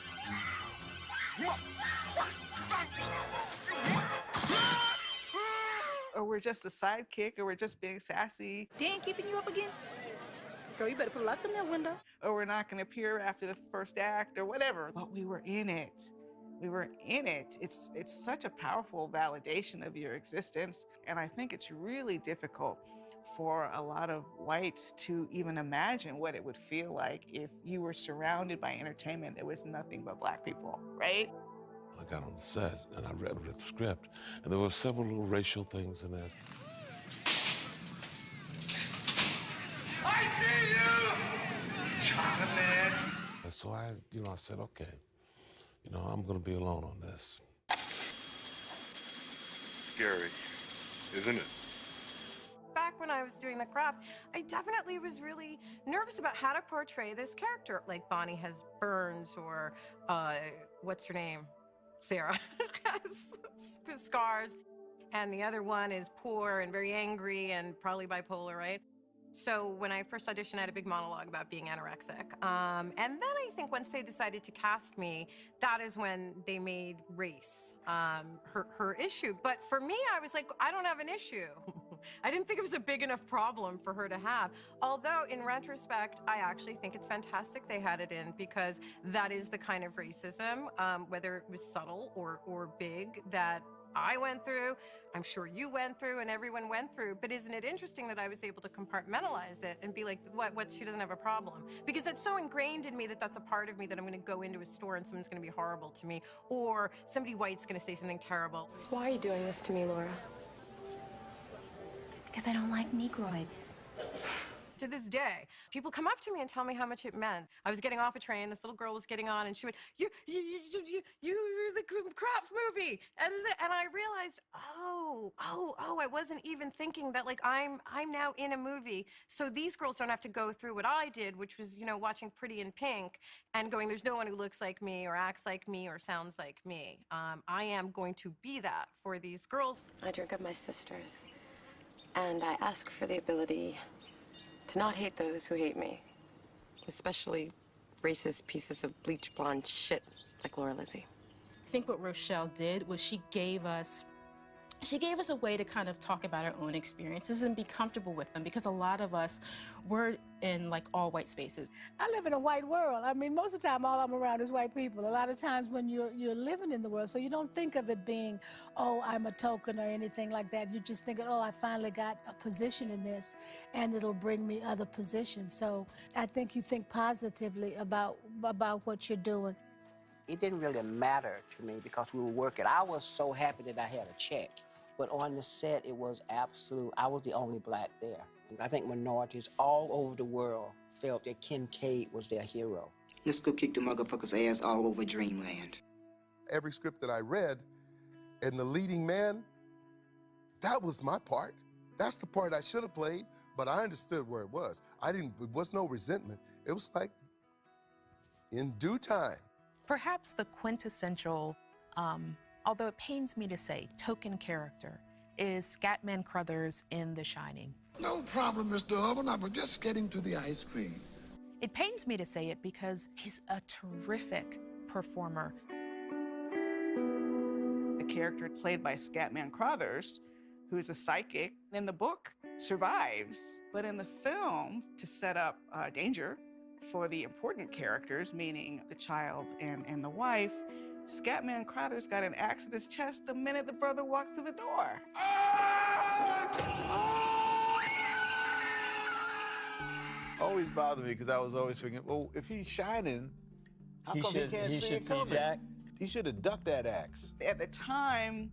Or we're just a sidekick, or we're just being sassy. Dan keeping you up again? Girl, you better put a lock on that window. Or we're not gonna appear after the first act, or whatever. But we were in it. We were in it. It's such a powerful validation of your existence. And I think it's really difficult for a lot of whites to even imagine what it would feel like if you were surrounded by entertainment that was nothing but Black people, right? I got on the set and I read the script, and there were several little racial things in there. I see you! Chocolate man! And so I said, okay, I'm gonna be alone on this. Scary, isn't it? Back when I was doing the craft, I definitely was really nervous about how to portray this character. Like Bonnie has burns, or what's her name? Sarah has scars. And the other one is poor and very angry and probably bipolar, right? So when I first auditioned, I had a big monologue about being anorexic. And then I think once they decided to cast me, that is when they made race her issue. But for me, I was like, I don't have an issue. I didn't think it was a big enough problem for her to have. Although, in retrospect, I actually think it's fantastic they had it in, because that is the kind of racism, whether it was subtle or big, that I went through, I'm sure you went through, and everyone went through. But isn't it interesting that I was able to compartmentalize it and be like, what, she doesn't have a problem? Because that's so ingrained in me that that's a part of me, that I'm gonna go into a store and someone's gonna be horrible to me, or somebody white's gonna say something terrible. Why are you doing this to me, Laura? Because I don't like Negroids. To this day, people come up to me and tell me how much it meant. I was getting off a train, this little girl was getting on, and she went, you're the Kraft movie. And I realized, I wasn't even thinking that, like, I'm now in a movie, so these girls don't have to go through what I did, which was, watching Pretty in Pink and going, there's no one who looks like me or acts like me or sounds like me. I am going to be that for these girls. I drink up my sisters, and I ask for the ability to not hate those who hate me, especially racist pieces of bleach blonde shit like Laura Lizzie. I think what Rochelle did was she gave us a way to kind of talk about our own experiences and be comfortable with them, because a lot of us were in like all white spaces. I live in a white world. I mean, most of the time, all I'm around is white people. A lot of times when you're living in the world, so you don't think of it being, oh, I'm a token or anything like that. You just think, oh, I finally got a position in this, and it'll bring me other positions. So I think you think positively about what you're doing. It didn't really matter to me because we were working. I was so happy that I had a check. But on the set, it was absolute. I was the only black there. I think minorities all over the world felt that Kincaid was their hero. Let's go kick the motherfucker's ass all over Dreamland. Every script that I read, and the leading man, that was my part. That's the part I should have played, but I understood where it was. It was no resentment. It was like, in due time. Perhaps the quintessential, although it pains me to say, token character is Scatman Crothers in The Shining. No problem, Mr. Urban. I was just getting to the ice cream. It pains me to say it because he's a terrific performer. The character played by Scatman Crothers, who's a psychic in the book, survives. But in the film, to set up danger for the important characters, meaning the child and the wife, Scatman Crothers got an axe in his chest the minute the brother walked through the door. Always bothered me because I was always thinking, well, if he's shining, how come he can't see it coming? Jack. He should have ducked that axe. At the time,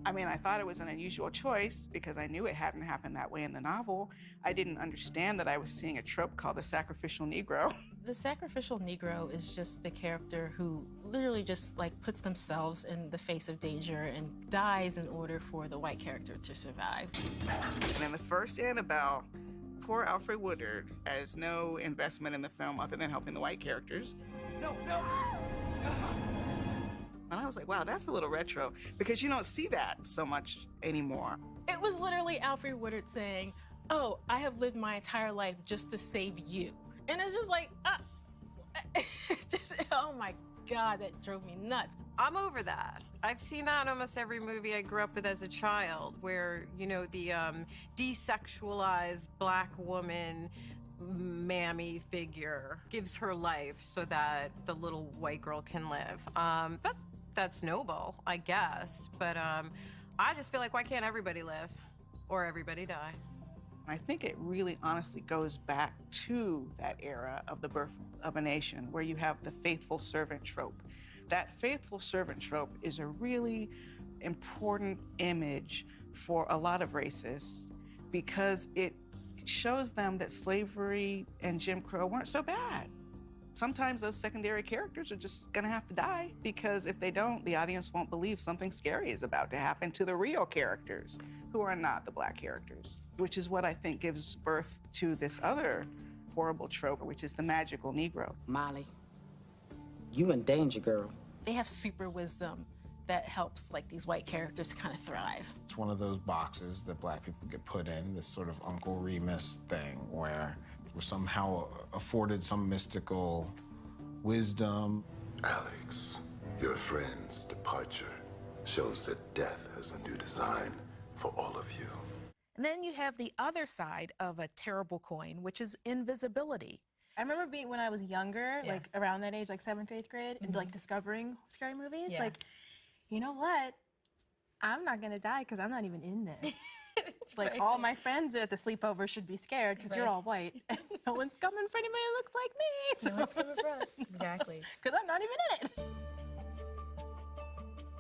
I mean, I thought it was an unusual choice because I knew it hadn't happened that way in the novel. I didn't understand that I was seeing a trope called the sacrificial Negro. The sacrificial Negro is just the character who literally just like puts themselves in the face of danger and dies in order for the white character to survive. And in the first Annabelle, poor Alfred Woodard has no investment in the film other than helping the white characters. No. And I was like, wow, that's a little retro, because you don't see that so much anymore. It was literally Alfred Woodard saying, oh, I have lived my entire life just to save you. And it's just like, oh my God, that drove me nuts. I'm over that. I've seen that in almost every movie I grew up with as a child, where, the desexualized black woman mammy figure gives her life so that the little white girl can live. That's noble, I guess, but I just feel like, why can't everybody live or everybody die? I think it really honestly goes back to that era of the birth of a nation, where you have the faithful servant trope. That faithful servant trope is a really important image for a lot of races, because it shows them that slavery and Jim Crow weren't so bad. Sometimes those secondary characters are just gonna have to die, because if they don't, the audience won't believe something scary is about to happen to the real characters who are not the black characters, which is what I think gives birth to this other horrible trope, which is the magical Negro. Molly, you in danger, girl. They have super wisdom that helps like these white characters kind of thrive. It's one of those boxes that black people get put in, this sort of Uncle Remus thing where we're somehow afforded some mystical wisdom. Alex, your friend's departure shows that death has a new design for all of you. And then you have the other side of a terrible coin, which is invisibility. I remember being when I was younger, like around that age, like 7th, 8th grade, and like discovering scary movies. Yeah. Like, you know what? I'm not gonna die because I'm not even in this. Like right. all my friends at the sleepover should be scared because you're Right. all white. And no one's coming for anybody who looks like me. No one's coming for us. Exactly. Because I'm not even in it.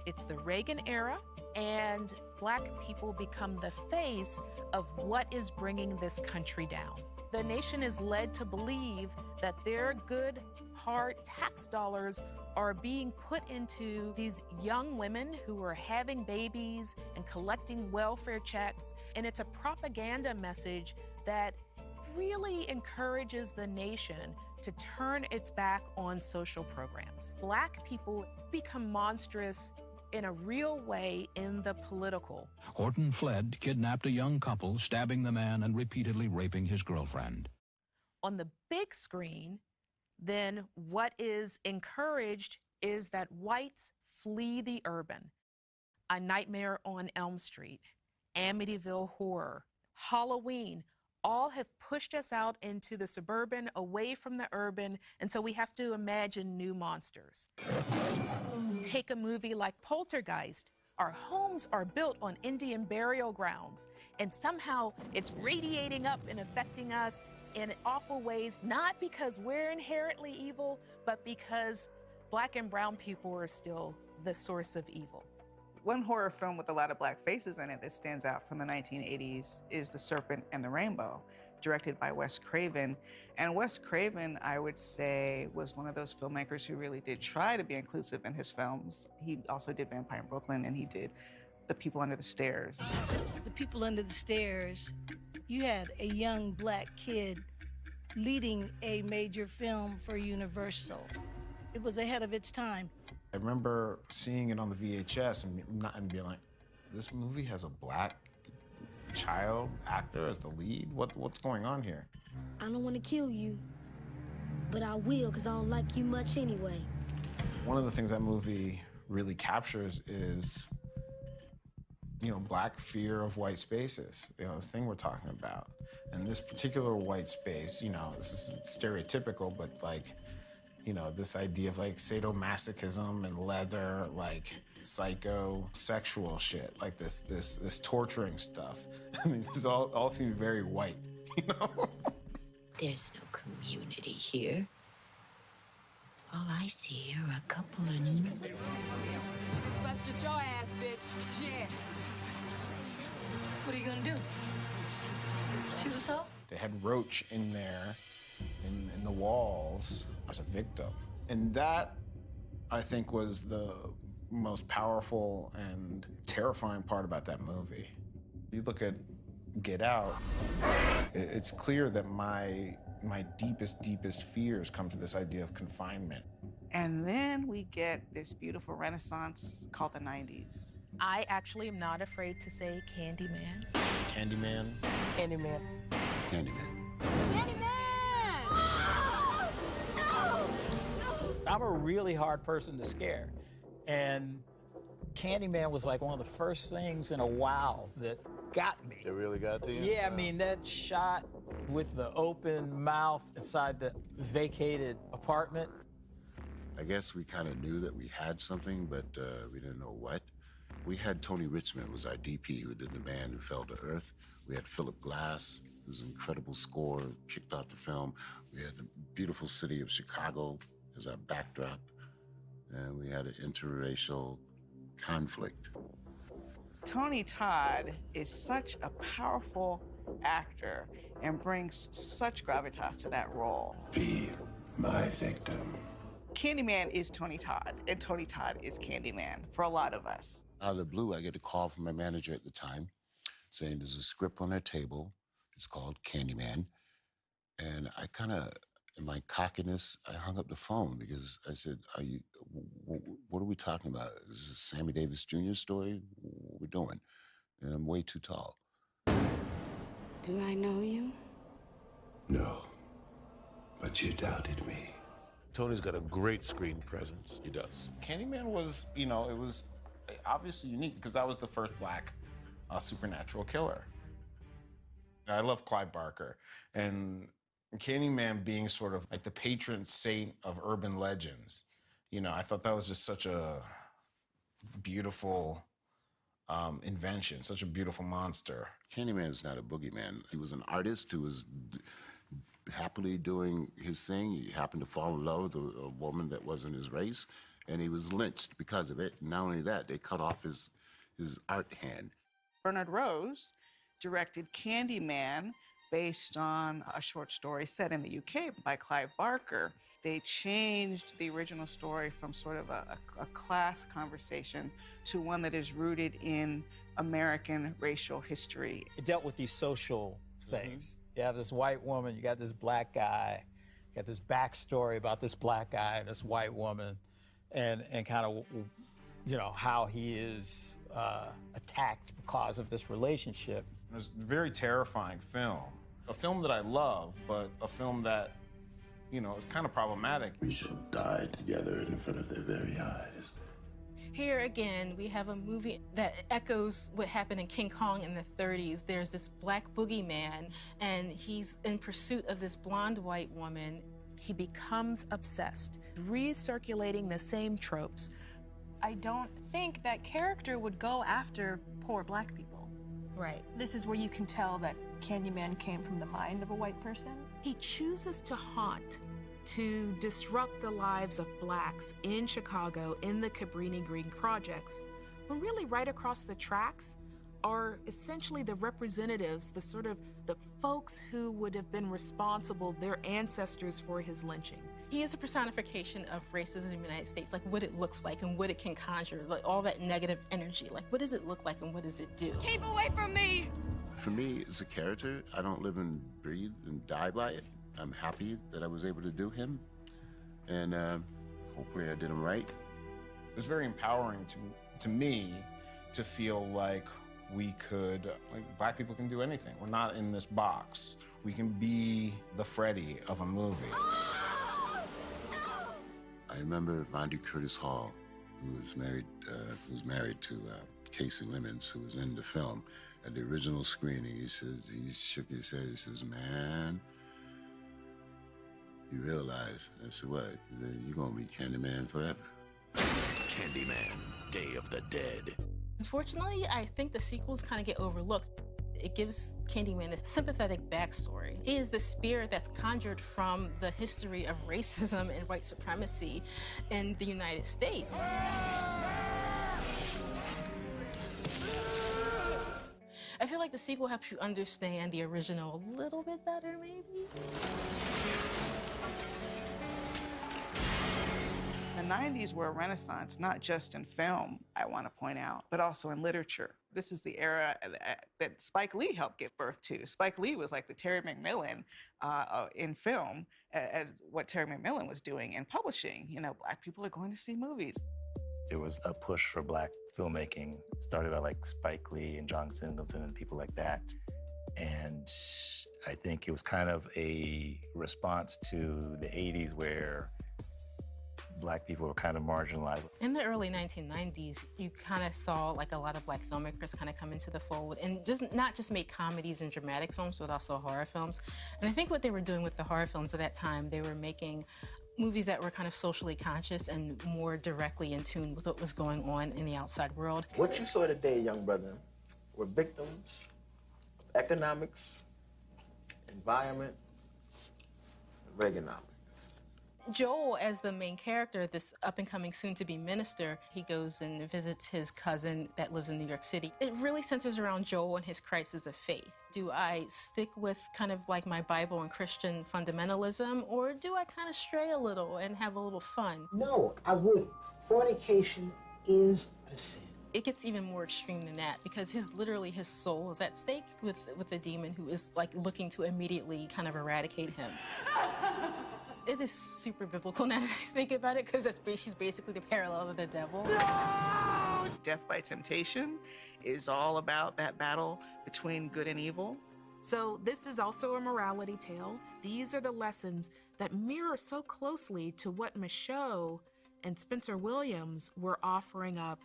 It's the Reagan era, and Black people become the face of what is bringing this country down. The nation is led to believe that their good, hard tax dollars are being put into these young women who are having babies and collecting welfare checks, and it's a propaganda message that really encourages the nation to turn its back on social programs. Black people become monstrous in a real way in the political. Horton fled, kidnapped a young couple, stabbing the man and repeatedly raping his girlfriend. On the big screen, then what is encouraged is that whites flee the urban. A Nightmare on Elm Street, Amityville Horror, Halloween, all have pushed us out into the suburban, away from the urban, and so we have to imagine new monsters. Take a movie like Poltergeist. Our homes are built on Indian burial grounds, and somehow it's radiating up and affecting us in awful ways, not because we're inherently evil, but because Black and brown people are still the source of evil. One horror film with a lot of Black faces in it that stands out from the 1980s is The Serpent and the Rainbow, directed by Wes Craven. And Wes Craven, I would say, was one of those filmmakers who really did try to be inclusive in his films. He also did Vampire in Brooklyn, and he did The People Under the Stairs. The People Under the Stairs, you had a young Black kid leading a major film for Universal. It was ahead of its time. I remember seeing it on the VHS and being like, this movie has a Black child actor as the lead? What's going on here? I don't want to kill you, but I will because I don't like you much anyway. One of the things that movie really captures is, Black fear of white spaces, this thing we're talking about. And this particular white space, this is stereotypical, but this idea of sadomasochism and leather, psychosexual shit, this torturing stuff. I mean, this all seems very white, There's no community here. All I see are a couple of... Busted your ass, bitch. Yeah. What are you gonna do? Shoot us all? They had Roach in there, in the walls, as a victim. And that, I think, was the most powerful and terrifying part about that movie. You look at Get Out, it's clear that my deepest fears come to this idea of confinement. And then we get this beautiful renaissance called the 90s. I actually am not afraid to say Candyman. Candyman. Candyman. Candyman. I'm a really hard person to scare. And Candyman was like one of the first things in a while that got me. It really got to you? Yeah, I mean, that shot with the open mouth inside the vacated apartment. I guess we kind of knew that we had something, but we didn't know what. We had Tony Richmond was our DP, who did The Man Who Fell to Earth. We had Philip Glass, who's an incredible score, kicked off the film. We had the beautiful city of Chicago as our backdrop. And we had an interracial conflict. Tony Todd is such a powerful actor and brings such gravitas to that role. Be my victim. Candyman is Tony Todd, and Tony Todd is Candyman for a lot of us. Out of the blue, I get a call from my manager at the time saying there's a script on their table. It's called Candyman. And I kind of, in my cockiness, I hung up the phone because I said, what are we talking about? Is this a Sammy Davis Jr. story? What are we doing? And I'm way too tall. Do I know you? No, but you doubted me. Tony's got a great screen presence. He does. Candyman was, it was obviously unique because that was the first Black supernatural killer. I love Clive Barker, and Candyman being sort of like the patron saint of urban legends. You know, I thought that was just such a beautiful invention, such a beautiful monster. Candyman is not a boogeyman. He was an artist who was happily doing his thing. He happened to fall in love with a woman that wasn't his race, and he was lynched because of it. And not only that, they cut off his art hand. Bernard Rose directed Candyman based on a short story set in the UK by Clive Barker. They changed the original story from sort of a class conversation to one that is rooted in American racial history. It dealt with these social things. You have this white woman, you got this black guy, you got this backstory about this black guy and this white woman, and kind of, you know, how he is attacked because of this relationship. It was a very terrifying film. A film that I love, but a film that, you know, is kind of problematic. We shall die together in front of their very eyes. Here again, we have a movie that echoes what happened in King Kong in the 30s. There's this black boogeyman, and he's in pursuit of this blonde white woman. He becomes obsessed, recirculating the same tropes. I don't think that character would go after poor black people. Right. This is where you can tell that Candyman came from the mind of a white person. He chooses to haunt, to disrupt the lives of blacks in Chicago in the Cabrini Green projects, when really right across the tracks are essentially the representatives, the folks who would have been responsible, their ancestors, for his lynching. He is a personification of racism in the United States, like what it looks like and what it can conjure, like all that negative energy. Like, what does it look like and what does it do? Keep away from me! For me, as a character, I don't live and breathe and die by it. I'm happy that I was able to do him, and hopefully I did him right. It was very empowering to me to feel like we could, like, black people can do anything. We're not in this box. We can be the Freddy of a movie. I remember Vondy Curtis Hall, who was married to Casey Lemons, who was in the film. At the original screening, he shook his head, he says, "Man, you realize," I said, "What?" He said, "You're gonna be Candyman forever." Candyman, Day of the Dead. Unfortunately, I think the sequels kind of get overlooked. It gives Candyman a sympathetic backstory. He is the spirit that's conjured from the history of racism and white supremacy in the United States. I feel like the sequel helps you understand the original a little bit better, maybe. The 90s were a renaissance, not just in film, I want to point out, but also in literature. This is the era that Spike Lee helped give birth to. Spike Lee was like the Terry McMillan in film, as what Terry McMillan was doing in publishing. You know, black people are going to see movies. There was a push for black filmmaking, started by like Spike Lee and John Singleton and people like that. And I think it was kind of a response to the 80s where black people were kind of marginalized. In the early 1990s, you kind of saw like a lot of black filmmakers kind of come into the fold and just not just make comedies and dramatic films, but also horror films. And I think what they were doing with the horror films at that time, they were making movies that were kind of socially conscious and more directly in tune with what was going on in the outside world. What you saw today, young brother, were victims of economics, environment, and Reaganomics. Joel, as the main character, this up-and-coming soon-to-be minister, he goes and visits his cousin that lives in New York City. It really centers around Joel and his crisis of faith. Do I stick with kind of like my Bible and Christian fundamentalism, or do I kind of stray a little and have a little fun? No, I wouldn't. Fornication is a sin. It gets even more extreme than that because literally his soul is at stake with a demon who is like looking to immediately kind of eradicate him. It is super biblical now that I think about it, because she's basically the parallel of the devil. No! Death by Temptation is all about that battle between good and evil. So this is also a morality tale. These are the lessons that mirror so closely to what Michaud and Spencer Williams were offering up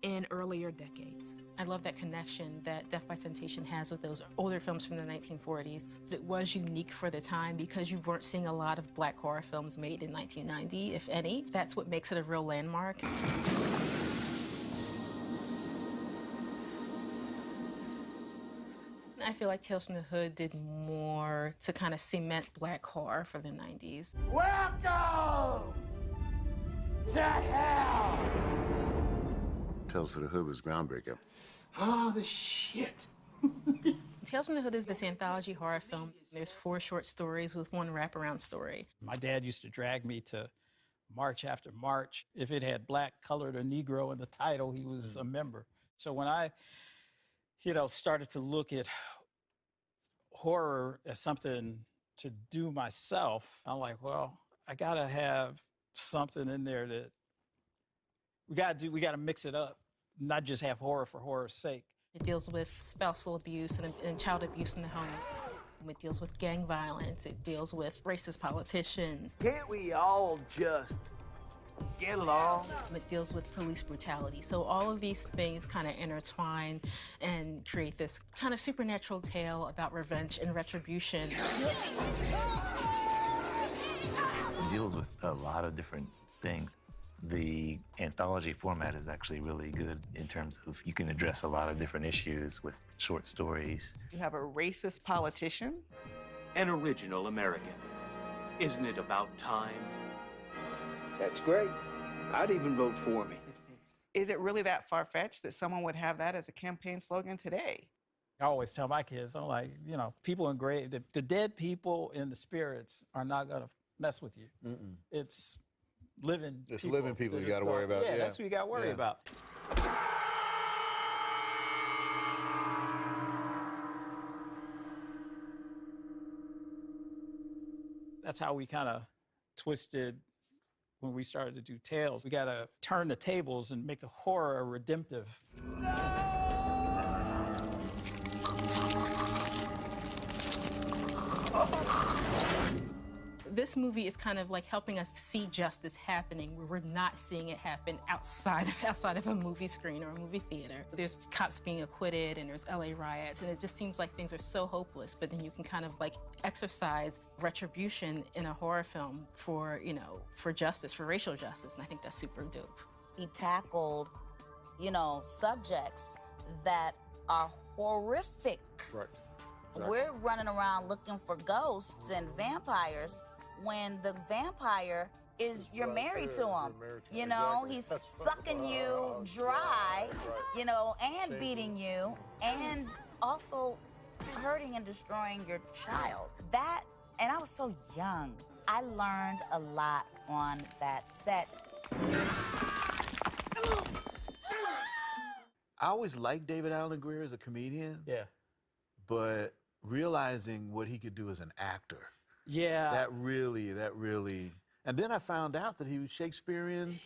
in earlier decades. I love that connection that Death by Temptation has with those older films from the 1940s. It was unique for the time because you weren't seeing a lot of black horror films made in 1990, if any. That's what makes it a real landmark. I feel like Tales from the Hood did more to kind of cement black horror for the 90s. Welcome to hell! Tales from the Hood was groundbreaking. Oh, the shit. Tales from the Hood is this anthology horror film. There's 4 short stories with 1 wraparound story. My dad used to drag me to march after march. If it had black, colored, or Negro in the title, he was a member. So when I, started to look at horror as something to do myself, I'm like, well, I gotta have something in there that we gotta mix it up, not just have horror for horror's sake. It deals with spousal abuse and child abuse in the home. It deals with gang violence. It deals with racist politicians. Can't we all just get along? It deals with police brutality. So all of these things kind of intertwine and create this kind of supernatural tale about revenge and retribution. It deals with a lot of different things. The anthology format is actually really good in terms of you can address a lot of different issues with short stories. You have a racist politician. An original American. Isn't it about time? That's great. I'd even vote for me. Is it really that far-fetched that someone would have that as a campaign slogan today? I always tell my kids, I'm like, people in grave, the dead people and the spirits are not gonna mess with you. It's living It's people. living people you got to worry about. Yeah, that's what you got to worry about. That's how we kind of twisted when we started to do Tales. We got to turn the tables and make the horror redemptive. This movie is kind of like helping us see justice happening where we're not seeing it happen outside of a movie screen or a movie theater. There's cops being acquitted and there's LA riots, and it just seems like things are so hopeless, but then you can kind of like exercise retribution in a horror film for, for justice, for racial justice, and I think that's super dope. He tackled, subjects that are horrific. Right. Exactly. We're running around looking for ghosts and vampires when the vampire is you're married to him. Exactly. He's sucking you dry, and beating you and also hurting and destroying your child. And I was so young. I learned a lot on that set. I always liked David Allen Greer as a comedian. Yeah. But realizing what he could do as an actor. Yeah. That really. And then I found out that he was Shakespearean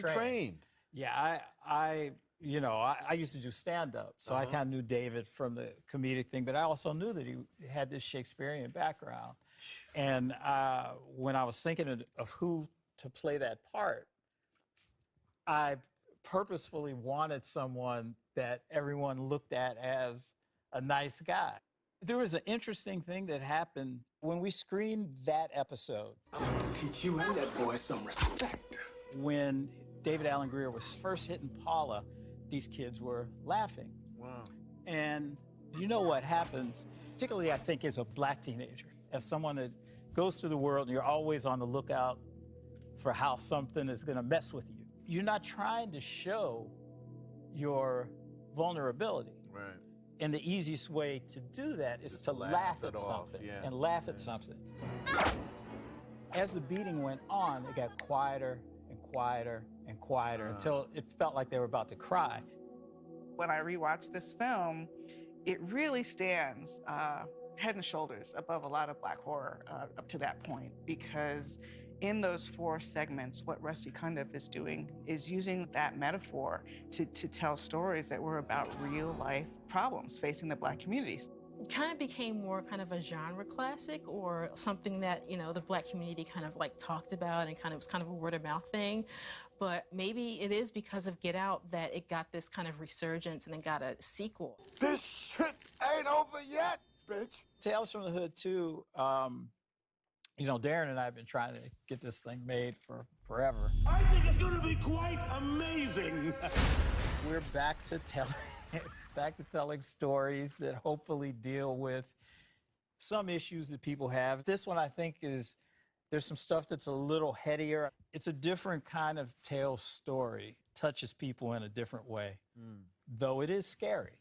trained. Yeah, I used to do stand-up, so I kind of knew David from the comedic thing, but I also knew that he had this Shakespearean background. And when I was thinking of who to play that part, I purposefully wanted someone that everyone looked at as a nice guy. There was an interesting thing that happened when we screened that episode. I'm gonna teach you and that boy some respect. When David Allen Greer was first hitting Paula, these kids were laughing. Wow. And you know what happens, particularly I think as a black teenager, as someone that goes through the world and you're always on the lookout for how something is gonna mess with you. You're not trying to show your vulnerability. Right. And the easiest way to do that is to laugh at something and laugh at something. As the beating went on, it got quieter and quieter and quieter until it felt like they were about to cry. When I rewatched this film, it really stands head and shoulders above a lot of black horror up to that point, because in those 4 segments, what Rusty Cundiff is doing is using that metaphor to tell stories that were about real life problems facing the black communities. It kind of became more kind of a genre classic or something that, the black community kind of like talked about and was kind of a word of mouth thing. But maybe it is because of Get Out that it got this kind of resurgence and then got a sequel. This shit ain't over yet, bitch. Tales from the Hood 2, you know, Darren and I have been trying to get this thing made for forever. I think it's gonna be quite amazing. We're back to telling stories that hopefully deal with some issues that people have. This one, I think, there's some stuff that's a little headier. It's a different kind of tale story. Touches people in a different way, though it is scary.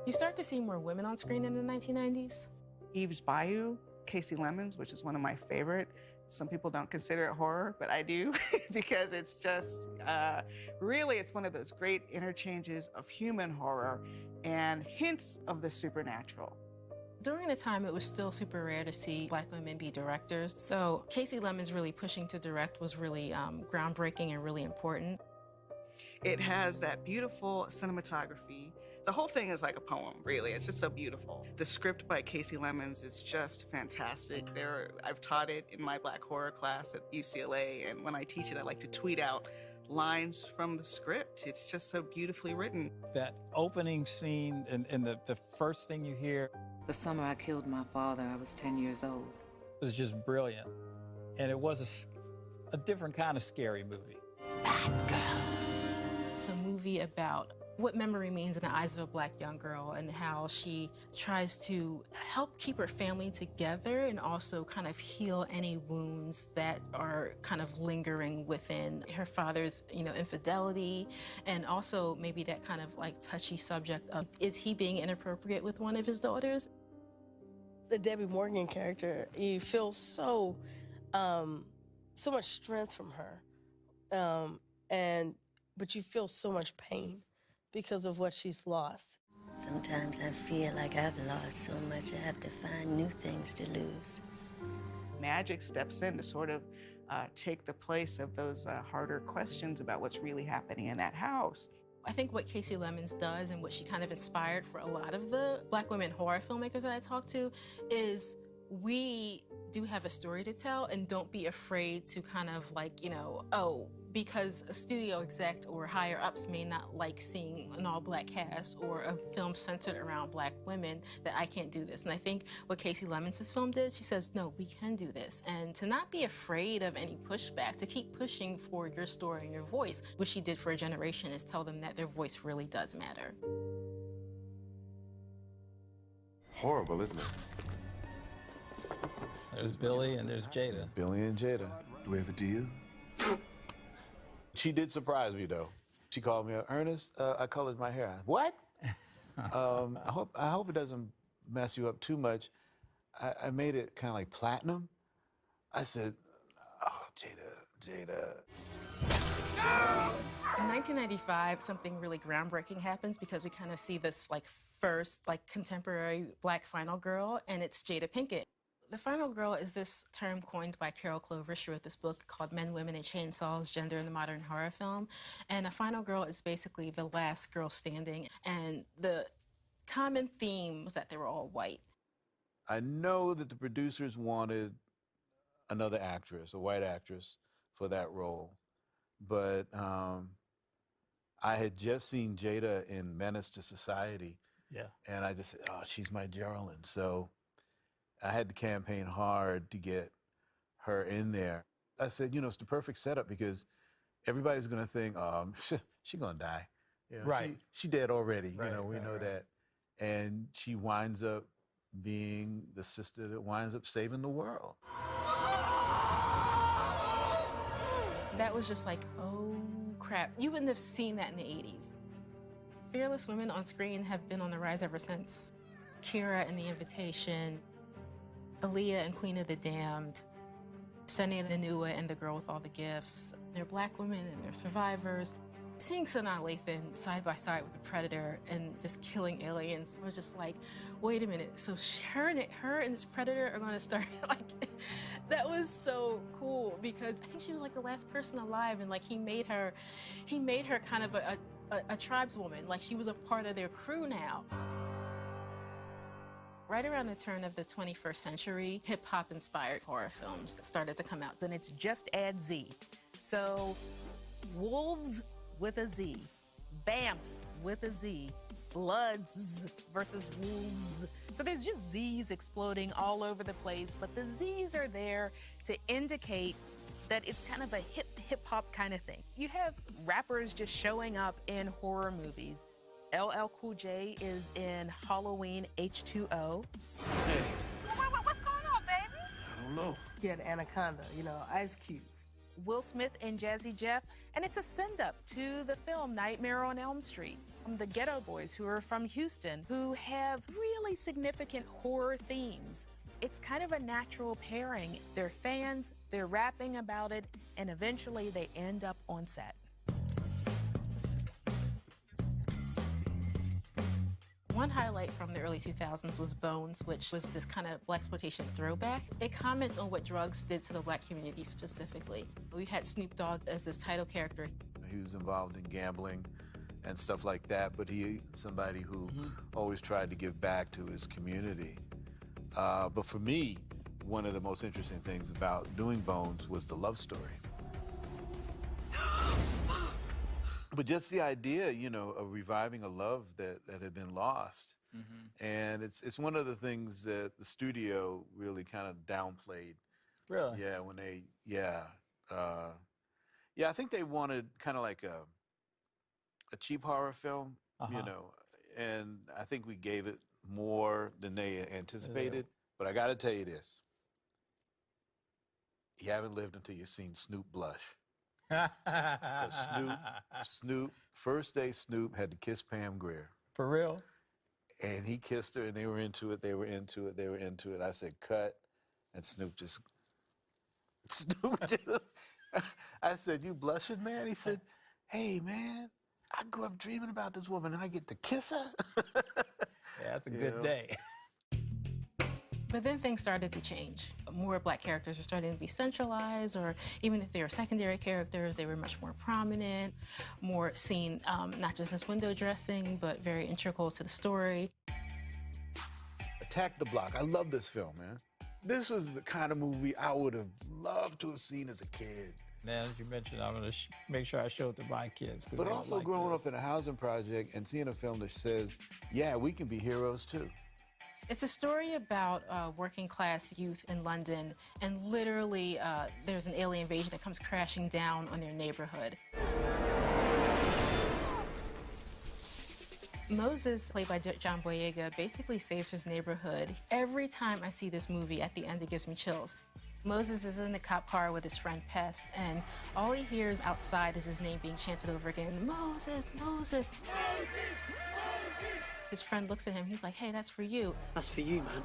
You start to see more women on screen in the 1990s. Eve's Bayou, Casey Lemons, which is one of my favorite. Some people don't consider it horror, but I do because it's just, really, it's one of those great interchanges of human horror and hints of the supernatural. During the time, it was still super rare to see Black women be directors. So Casey Lemons really pushing to direct was really groundbreaking and really important. It has that beautiful cinematography. The whole thing is like a poem, really. It's just so beautiful. The script by Casey Lemons is just fantastic. I've taught it in my Black horror class at UCLA, and when I teach it, I like to tweet out lines from the script. It's just so beautifully written. That opening scene and the first thing you hear. The summer I killed my father, I was 10 years old. Was just brilliant. And it was a different kind of scary movie. Bad Girl. It's a movie about what memory means in the eyes of a Black young girl and how she tries to help keep her family together and also kind of heal any wounds that are kind of lingering within her father's, infidelity, and also maybe that kind of like touchy subject of, is he being inappropriate with one of his daughters? The Debbie Morgan character, you feel so much strength from her, but you feel so much pain because of what she's lost. Sometimes I feel like I've lost so much I have to find new things to lose. Magic steps in to sort of take the place of those harder questions about what's really happening in that house. I think what Casey Lemons does and what she kind of inspired for a lot of the Black women horror filmmakers that I talk to is we do have a story to tell, and don't be afraid to kind of like, because a studio exec or higher ups may not like seeing an all-Black cast or a film centered around Black women, that I can't do this. And I think what Casey Lemons' film did, she says, no, we can do this. And to not be afraid of any pushback, to keep pushing for your story and your voice. What she did for a generation is tell them that their voice really does matter. Horrible, isn't it? There's Billy and there's Jada. Billy and Jada. Do we have a deal? She did surprise me, though. She called me up, Ernest, I colored my hair. What? I hope it doesn't mess you up too much. I made it kind of like platinum. I said, oh, Jada. In 1995, something really groundbreaking happens because we kind of see this first contemporary Black final girl, and it's Jada Pinkett. The final girl is this term coined by Carol Clover. She wrote this book called Men, Women, and Chainsaws, Gender in the Modern Horror Film. And a final girl is basically the last girl standing. And the common theme was that they were all white. I know that the producers wanted another actress, a white actress, for that role. But I had just seen Jada in Menace to Society. Yeah. And I just said, oh, she's my Geraldine. So I had to campaign hard to get her in there. I said, it's the perfect setup because everybody's going to think, she's going to die. Right. She dead already. Right, we know that. And she winds up being the sister that winds up saving the world. That was just like, oh, crap. You wouldn't have seen that in the 80s. Fearless women on screen have been on the rise ever since. Kira in The Invitation, Aaliyah and Queen of the Damned, Sunny and Anua and The Girl with All the Gifts. They're Black women and they're survivors. Seeing Sanaa Lathan side by side with the Predator and just killing aliens was just like, wait a minute. So her and this Predator are going to start that was so cool because I think she was the last person alive, and he made her kind of a tribeswoman. She was a part of their crew now. Right around the turn of the 21st century, hip-hop inspired horror films started to come out. Then it's just add Z. So wolves with a Z, vamps with a Z, bloods versus wolves. So there's just Z's exploding all over the place, but the Z's are there to indicate that it's kind of a hip-hop kind of thing. You have rappers just showing up in horror movies. LL Cool J is in Halloween H2O. Hey. What's going on, baby? I don't know. Yeah, the Anaconda, you know, Ice Cube. Will Smith and Jazzy Jeff, and it's a send-up to the film Nightmare on Elm Street. The Ghetto Boys, who are from Houston, who have really significant horror themes. It's kind of a natural pairing. They're fans, they're rapping about it, and eventually they end up on set. One highlight from the early 2000s was Bones, which was this kind of blaxploitation throwback. It comments on what drugs did to the black community specifically. We had Snoop Dogg as this title character. He was involved in gambling and stuff like that, but he somebody who always tried to give back to his community. But for me, one of the most interesting things about doing Bones was the love story. But just the idea, you know, of reviving a love that had been lost. And it's one of the things that the studio really kind of downplayed. Really? Yeah, when they, I think they wanted kind of like a cheap horror film, you know, and I think we gave it more than they anticipated. But I got to tell you this. You haven't lived until you've seen Snoop blush. Snoop, first day Snoop had to kiss Pam Grier. For real? And he kissed her and they were into it, they were into it, they were into it. I said, cut. And Snoop just, I said, you blushing, man? He said, hey, man, I grew up dreaming about this woman and I get to kiss her? Yeah, that's a good day. But then things started to change. More black characters are starting to be centralized, or even if they were secondary characters, they were much more prominent, more seen not just as window dressing, but very integral to the story. Attack the Block. I love this film, man. This was the kind of movie I would have loved to have seen as a kid. Now, as you mentioned, I'm going to make sure I show it to my kids. But also growing up in a housing project and seeing a film that says, yeah, we can be heroes too. It's a story about working class youth in London, and literally there's an alien invasion that comes crashing down on their neighborhood. Moses, played by John Boyega, basically saves his neighborhood. Every time I see this movie, at the end, it gives me chills. Moses is in the cop car with his friend Pest, and all he hears outside is his name being chanted over again, Moses, Moses. His friend looks at him, he's like, hey, that's for you. That's for you, man.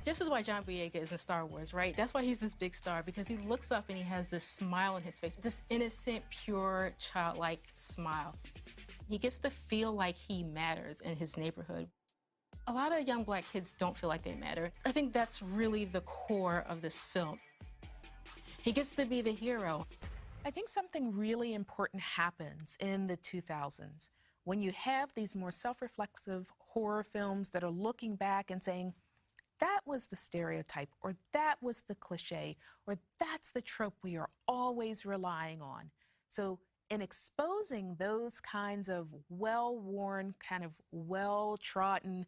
This is why John Boyega is in Star Wars, right? That's why he's this big star, because he looks up and he has this smile on his face, this innocent, pure, childlike smile. He gets to feel like he matters in his neighborhood. A lot of young black kids don't feel like they matter. I think that's really the core of this film. He gets to be the hero. I think something really important happens in the 2000s when you have these more self-reflexive horror films that are looking back and saying, that was the stereotype, or that was the cliche, or that's the trope we are always relying on. So in exposing those kinds of well-worn, kind of well-trodden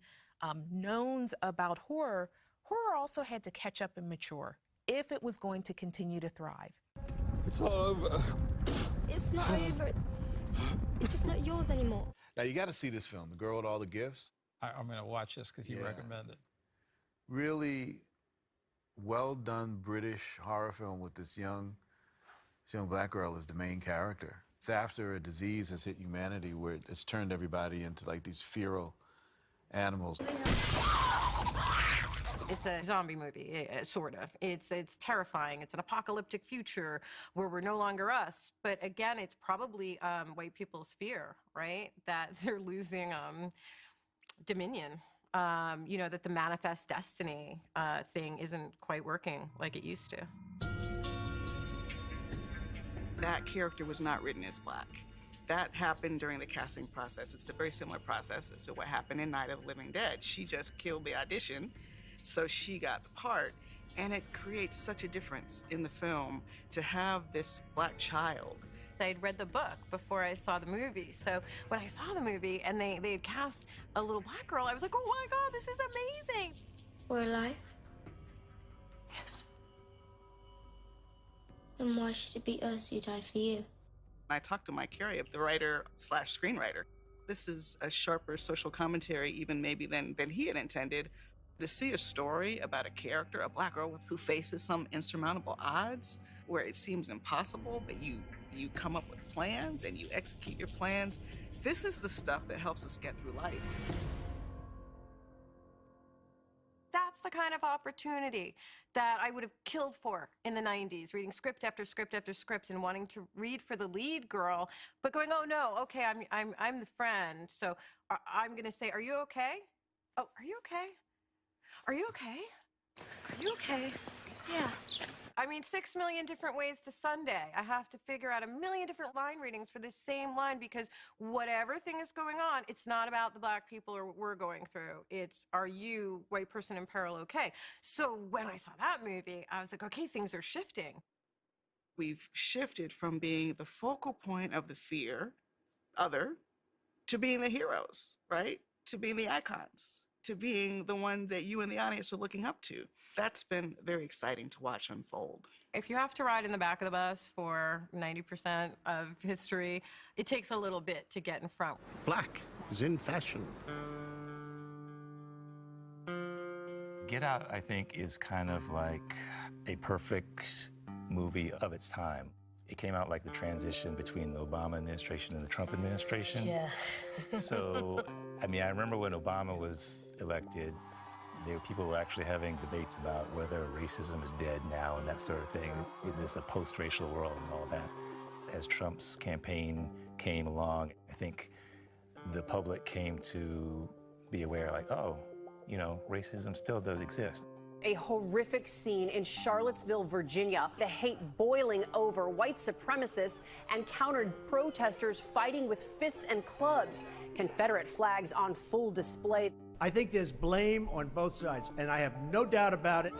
knowns about horror, horror also had to catch up and mature if it was going to continue to thrive. It's over. It's not over. It's just not yours anymore. Now, you got to see this film, The Girl with All the Gifts. I'm going to watch this because you recommend it. Really well-done British horror film with this young black girl as the main character. It's after a disease has hit humanity where it's turned everybody into like these feral animals. It's a zombie movie, sort of. It's terrifying. It's an apocalyptic future where we're no longer us. But again, it's probably white people's fear, right? That they're losing dominion. You know, that the manifest destiny thing isn't quite working like it used to. That character was not written as black. That happened during the casting process. It's a very similar process as to what happened in Night of the Living Dead. She just killed the audition, so she got the part. And it creates such a difference in the film to have this black child. I'd read the book before I saw the movie. So when I saw the movie and they had cast a little black girl, I was like, oh my God, this is amazing. We're alive? Yes. Then why should it be us who die for you? I talked to Mike Carey, the writer/screenwriter. This is a sharper social commentary even maybe than he had intended. To see a story about a character, a black girl who faces some insurmountable odds where it seems impossible, but you come up with plans and you execute your plans. This is the stuff that helps us get through life. That's the kind of opportunity that I would have killed for in the 90s, reading script after script after script and wanting to read for the lead girl, but going, oh no, okay, I'm the friend, so I'm gonna say, are you okay? Oh, are you okay? Are you okay? Are you okay? Yeah. I mean, 6 million different ways to Sunday. I have to figure out 1 million different line readings for this same line because whatever thing is going on, it's not about the black people or what we're going through. It's, are you, white person in peril, okay? So when I saw that movie, I was like, okay, things are shifting. We've shifted from being the focal point of the fear, other, to being the heroes, right? To being the icons, to being the one that you and the audience are looking up to. That's been very exciting to watch unfold. If you have to ride in the back of the bus for 90% of history, it takes a little bit to get in front. Black is in fashion. Get Out, I think, is kind of like a perfect movie of its time. It came out like the transition between the Obama administration and the Trump administration. Yeah. So, I mean, I remember when Obama was elected, people were actually having debates about whether racism is dead now and that sort of thing. Is this a post-racial world and all that? As Trump's campaign came along, I think the public came to be aware, like, oh, you know, racism still does exist. A horrific scene in Charlottesville, Virginia. The hate boiling over white supremacists and countered protesters fighting with fists and clubs. Confederate flags on full display. I think there's blame on both sides, and I have no doubt about it.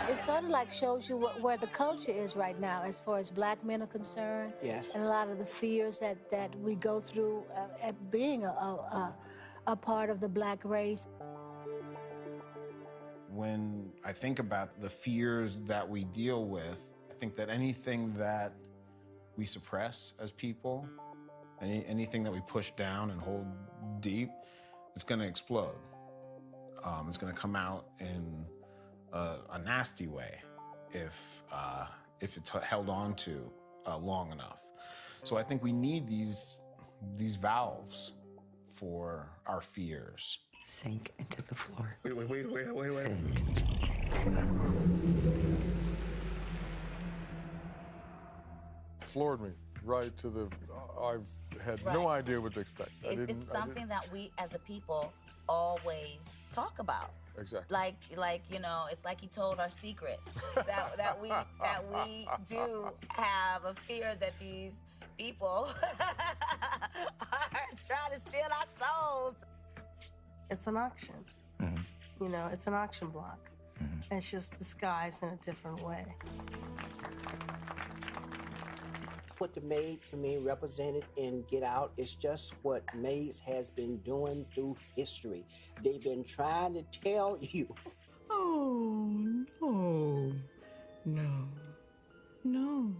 It sort of like shows you where the culture is right now as far as black men are concerned. Yes. And a lot of the fears that we go through at being a part of the black race. When I think about the fears that we deal with, I think that anything that we suppress as people, anything that we push down and hold deep, it's going to explode. It's going to come out in a nasty way if it's held on to long enough. So I think we need these valves for our fears. Sink into the floor. Wait. Sink. Floored me right to the. I've had no idea what to expect. It's something that we as a people always talk about. Exactly. Like you know, it's like he told our secret that we do have a fear that these people are trying to steal our souls. It's an auction. Mm-hmm. You know, it's an auction block. Mm-hmm. It's just disguised in a different way. What the maid, to me, represented in Get Out is just what maids has been doing through history. They've been trying to tell you. Oh, no. No. No. No.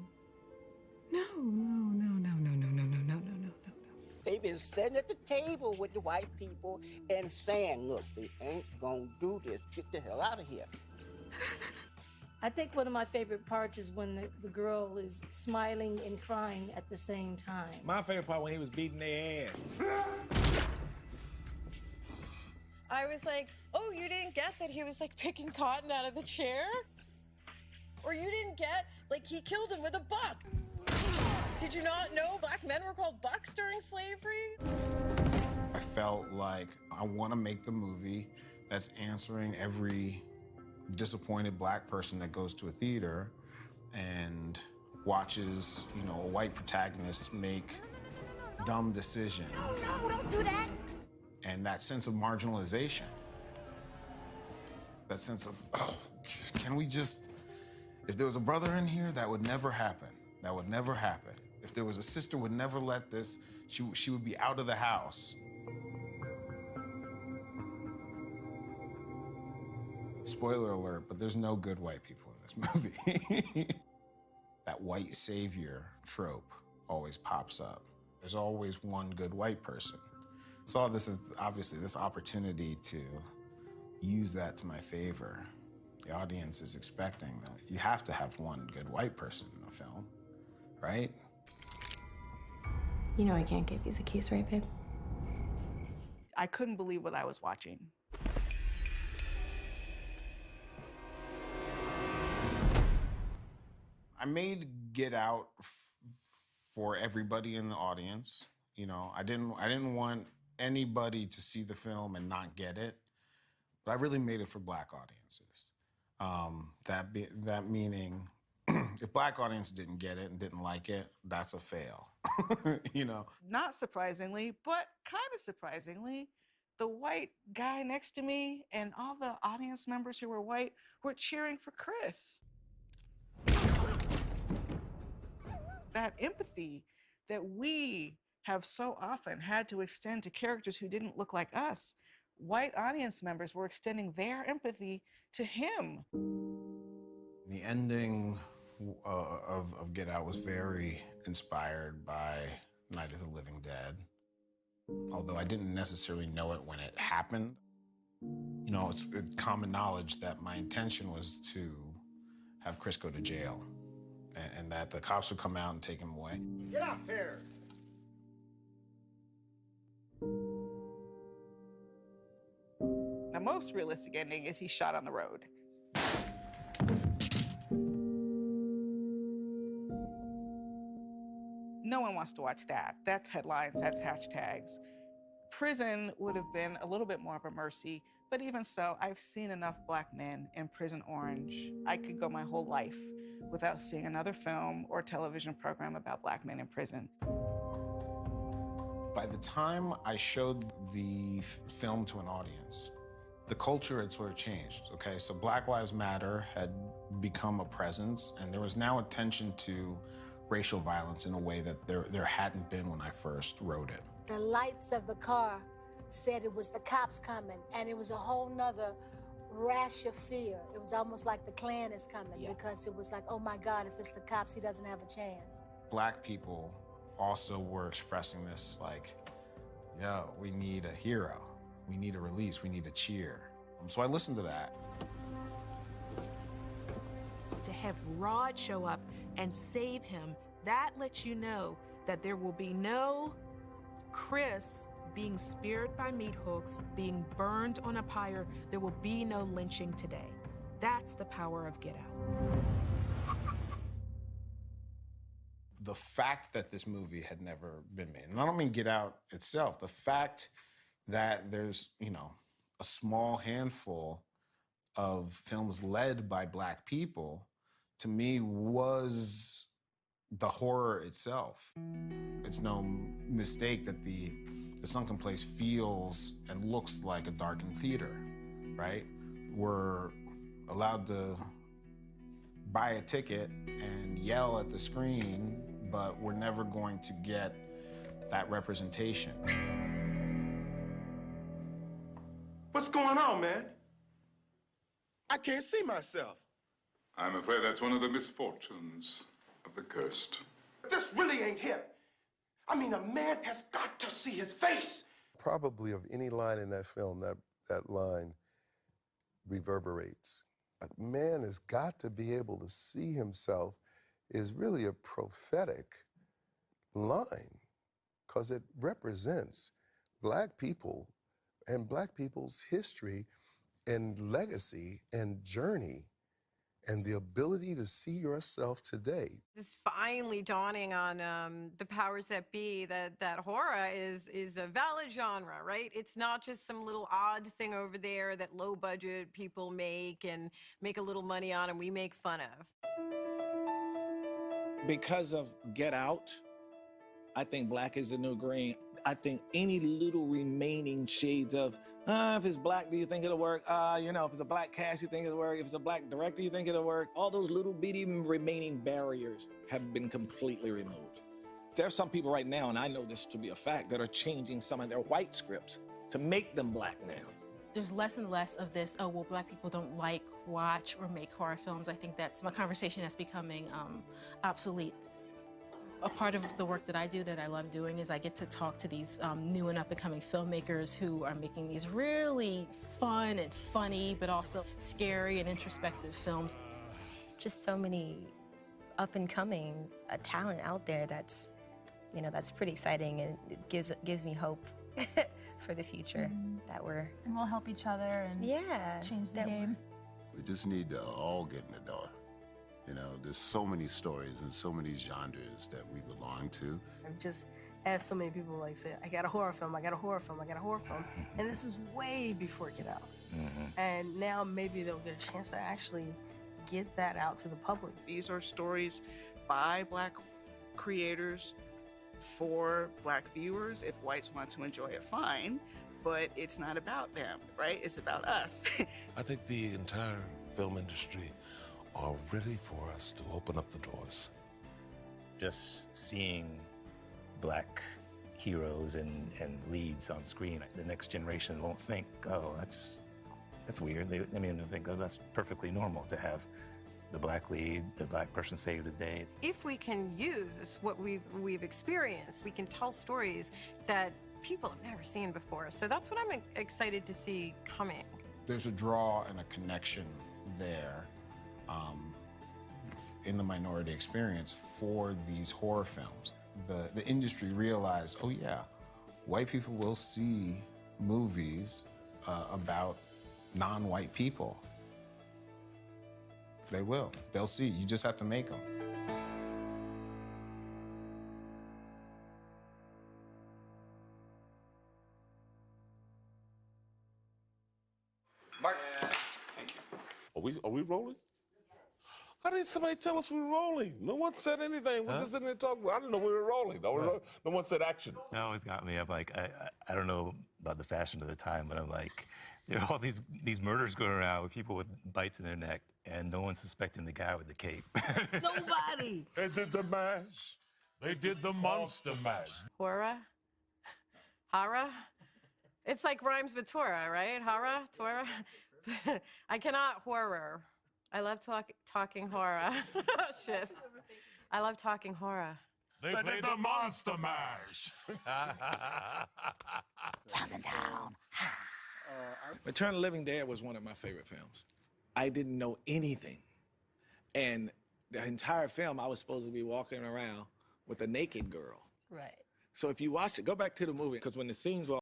They've been sitting at the table with the white people and saying, look, they ain't gonna do this. Get the hell out of here. I think one of my favorite parts is when the girl is smiling and crying at the same time. My favorite part when he was beating their ass. I was like, oh, you didn't get that he was like picking cotton out of the chair? Or you didn't get, like, he killed him with a buck? Did you not know black men were called bucks during slavery? I felt like I want to make the movie that's answering every disappointed black person that goes to a theater and watches, you know, a white protagonist make dumb decisions. No, don't do that. And that sense of marginalization. That sense of, oh, can we just, if there was a brother in here, that would never happen. That would never happen. If there was a sister, would never let this, she would be out of the house. Spoiler alert, but there's no good white people in this movie. That white savior trope always pops up. There's always one good white person. Saw this as obviously this opportunity to use that to my favor. The audience is expecting that you have to have one good white person in a film, right? You know I can't give you the keys, right, babe? I couldn't believe what I was watching. I made Get Out for everybody in the audience. You know, I didn't want anybody to see the film and not get it, but I really made it for black audiences. That meaning, if black audience didn't get it and didn't like it, that's a fail. You know. Not surprisingly, but kind of surprisingly, the white guy next to me and all the audience members who were white were cheering for Chris. That empathy that we have so often had to extend to characters who didn't look like us, white audience members were extending their empathy to him. The ending of Get Out was very inspired by Night of the Living Dead, although I didn't necessarily know it when it happened. You know, it's common knowledge that my intention was to have Chris go to jail. And that the cops would come out and take him away. Get up here! The most realistic ending is he's shot on the road. No one wants to watch that. That's headlines, that's hashtags. Prison would have been a little bit more of a mercy, but even so, I've seen enough black men in Prison Orange. I could go my whole life without seeing another film or television program about black men in prison. By the time I showed the film to an audience, the culture had sort of changed, okay? So Black Lives Matter had become a presence, and there was now attention to racial violence in a way that there hadn't been when I first wrote it. The lights of the car said it was the cops coming, and it was a whole nother rash of fear. It was almost like the Klan is coming, because it was like, oh my God, if it's the cops, he doesn't have a chance. Black people also were expressing this like, yo, we need a hero. We need a release, we need a cheer. So I listened to that. To have Rod show up and save him, that lets you know that there will be no Chris being speared by meat hooks, being burned on a pyre. There will be no lynching today. That's the power of Get Out. The fact that this movie had never been made, and I don't mean Get Out itself, the fact that there's, you know, a small handful of films led by black people, to me was the horror itself. It's no mistake that the Sunken Place feels and looks like a darkened theater, right? We're allowed to buy a ticket and yell at the screen, but we're never going to get that representation. What's going on, man? I can't see myself. I'm afraid that's one of the misfortunes of the cursed. This really ain't him. I mean, a man has got to see his face. Probably of any line in that film, that line reverberates. A man has got to be able to see himself is really a prophetic line, because it represents black people and black people's history and legacy and journey and the ability to see yourself today. It's finally dawning on the powers that be that horror is a valid genre, right? It's not just some little odd thing over there that low budget people make and make a little money on and we make fun of. Because of Get Out, I think black is the new green. I think any little remaining shades of, if it's black, do you think it'll work? You know, if it's a black cast, you think it'll work? If it's a black director, you think it'll work? All those little bitty remaining barriers have been completely removed. There's some people right now, and I know this to be a fact, that are changing some of their white scripts to make them black now. There's less and less of this, oh, well, black people don't like, watch, or make horror films. I think that's a conversation that's becoming obsolete. A part of the work that I do that I love doing is I get to talk to these new and up-and-coming filmmakers who are making these really fun and funny, but also scary and introspective films. Just so many up-and-coming talent out there that's, you know, that's pretty exciting, and it gives me hope for the future that we're... And we'll help each other and change the game. We just need to all get in the door. You know, there's so many stories and so many genres that we belong to. I've just had so many people like say, I got a horror film, I got a horror film, I got a horror film. And this is way before Get Out. And now maybe they'll get a chance to actually get that out to the public. These are stories by Black creators for Black viewers. If whites want to enjoy it, fine. But it's not about them, right? It's about us. I think the entire film industry are ready for us to open up the doors. Just seeing Black heroes and leads on screen, the next generation won't think, oh, that's weird. They'll think, oh, that's perfectly normal to have the Black lead, the Black person save the day. If we can use what we've experienced, we can tell stories that people have never seen before. So that's what I'm excited to see coming. There's a draw and a connection there in the minority experience for these horror films. The industry realized, oh yeah, white people will see movies about non-white people. They will. They'll see. You just have to make them. Mark. Thank you. Are we rolling? How did somebody tell us we were rolling? No one said anything. We're just sitting there talking. I didn't know we were rolling. No one said action. That always got me. I'm like, I don't know about the fashion of the time, but I'm like, there are all these murders going around with people with bites in their neck, and no one's suspecting the guy with the cape. Nobody. They did the mash. They did the monster mash. Horror? Horror? It's like rhymes with Torah, right? Horror? Torah? I cannot horror. I love talking horror. Shit. I love talking horror. They played the monster mash. Thousand Town. Return of the Living Dead was one of my favorite films. I didn't know anything. And the entire film, I was supposed to be walking around with a naked girl. Right. So if you watch it, go back to the movie, because when the scenes were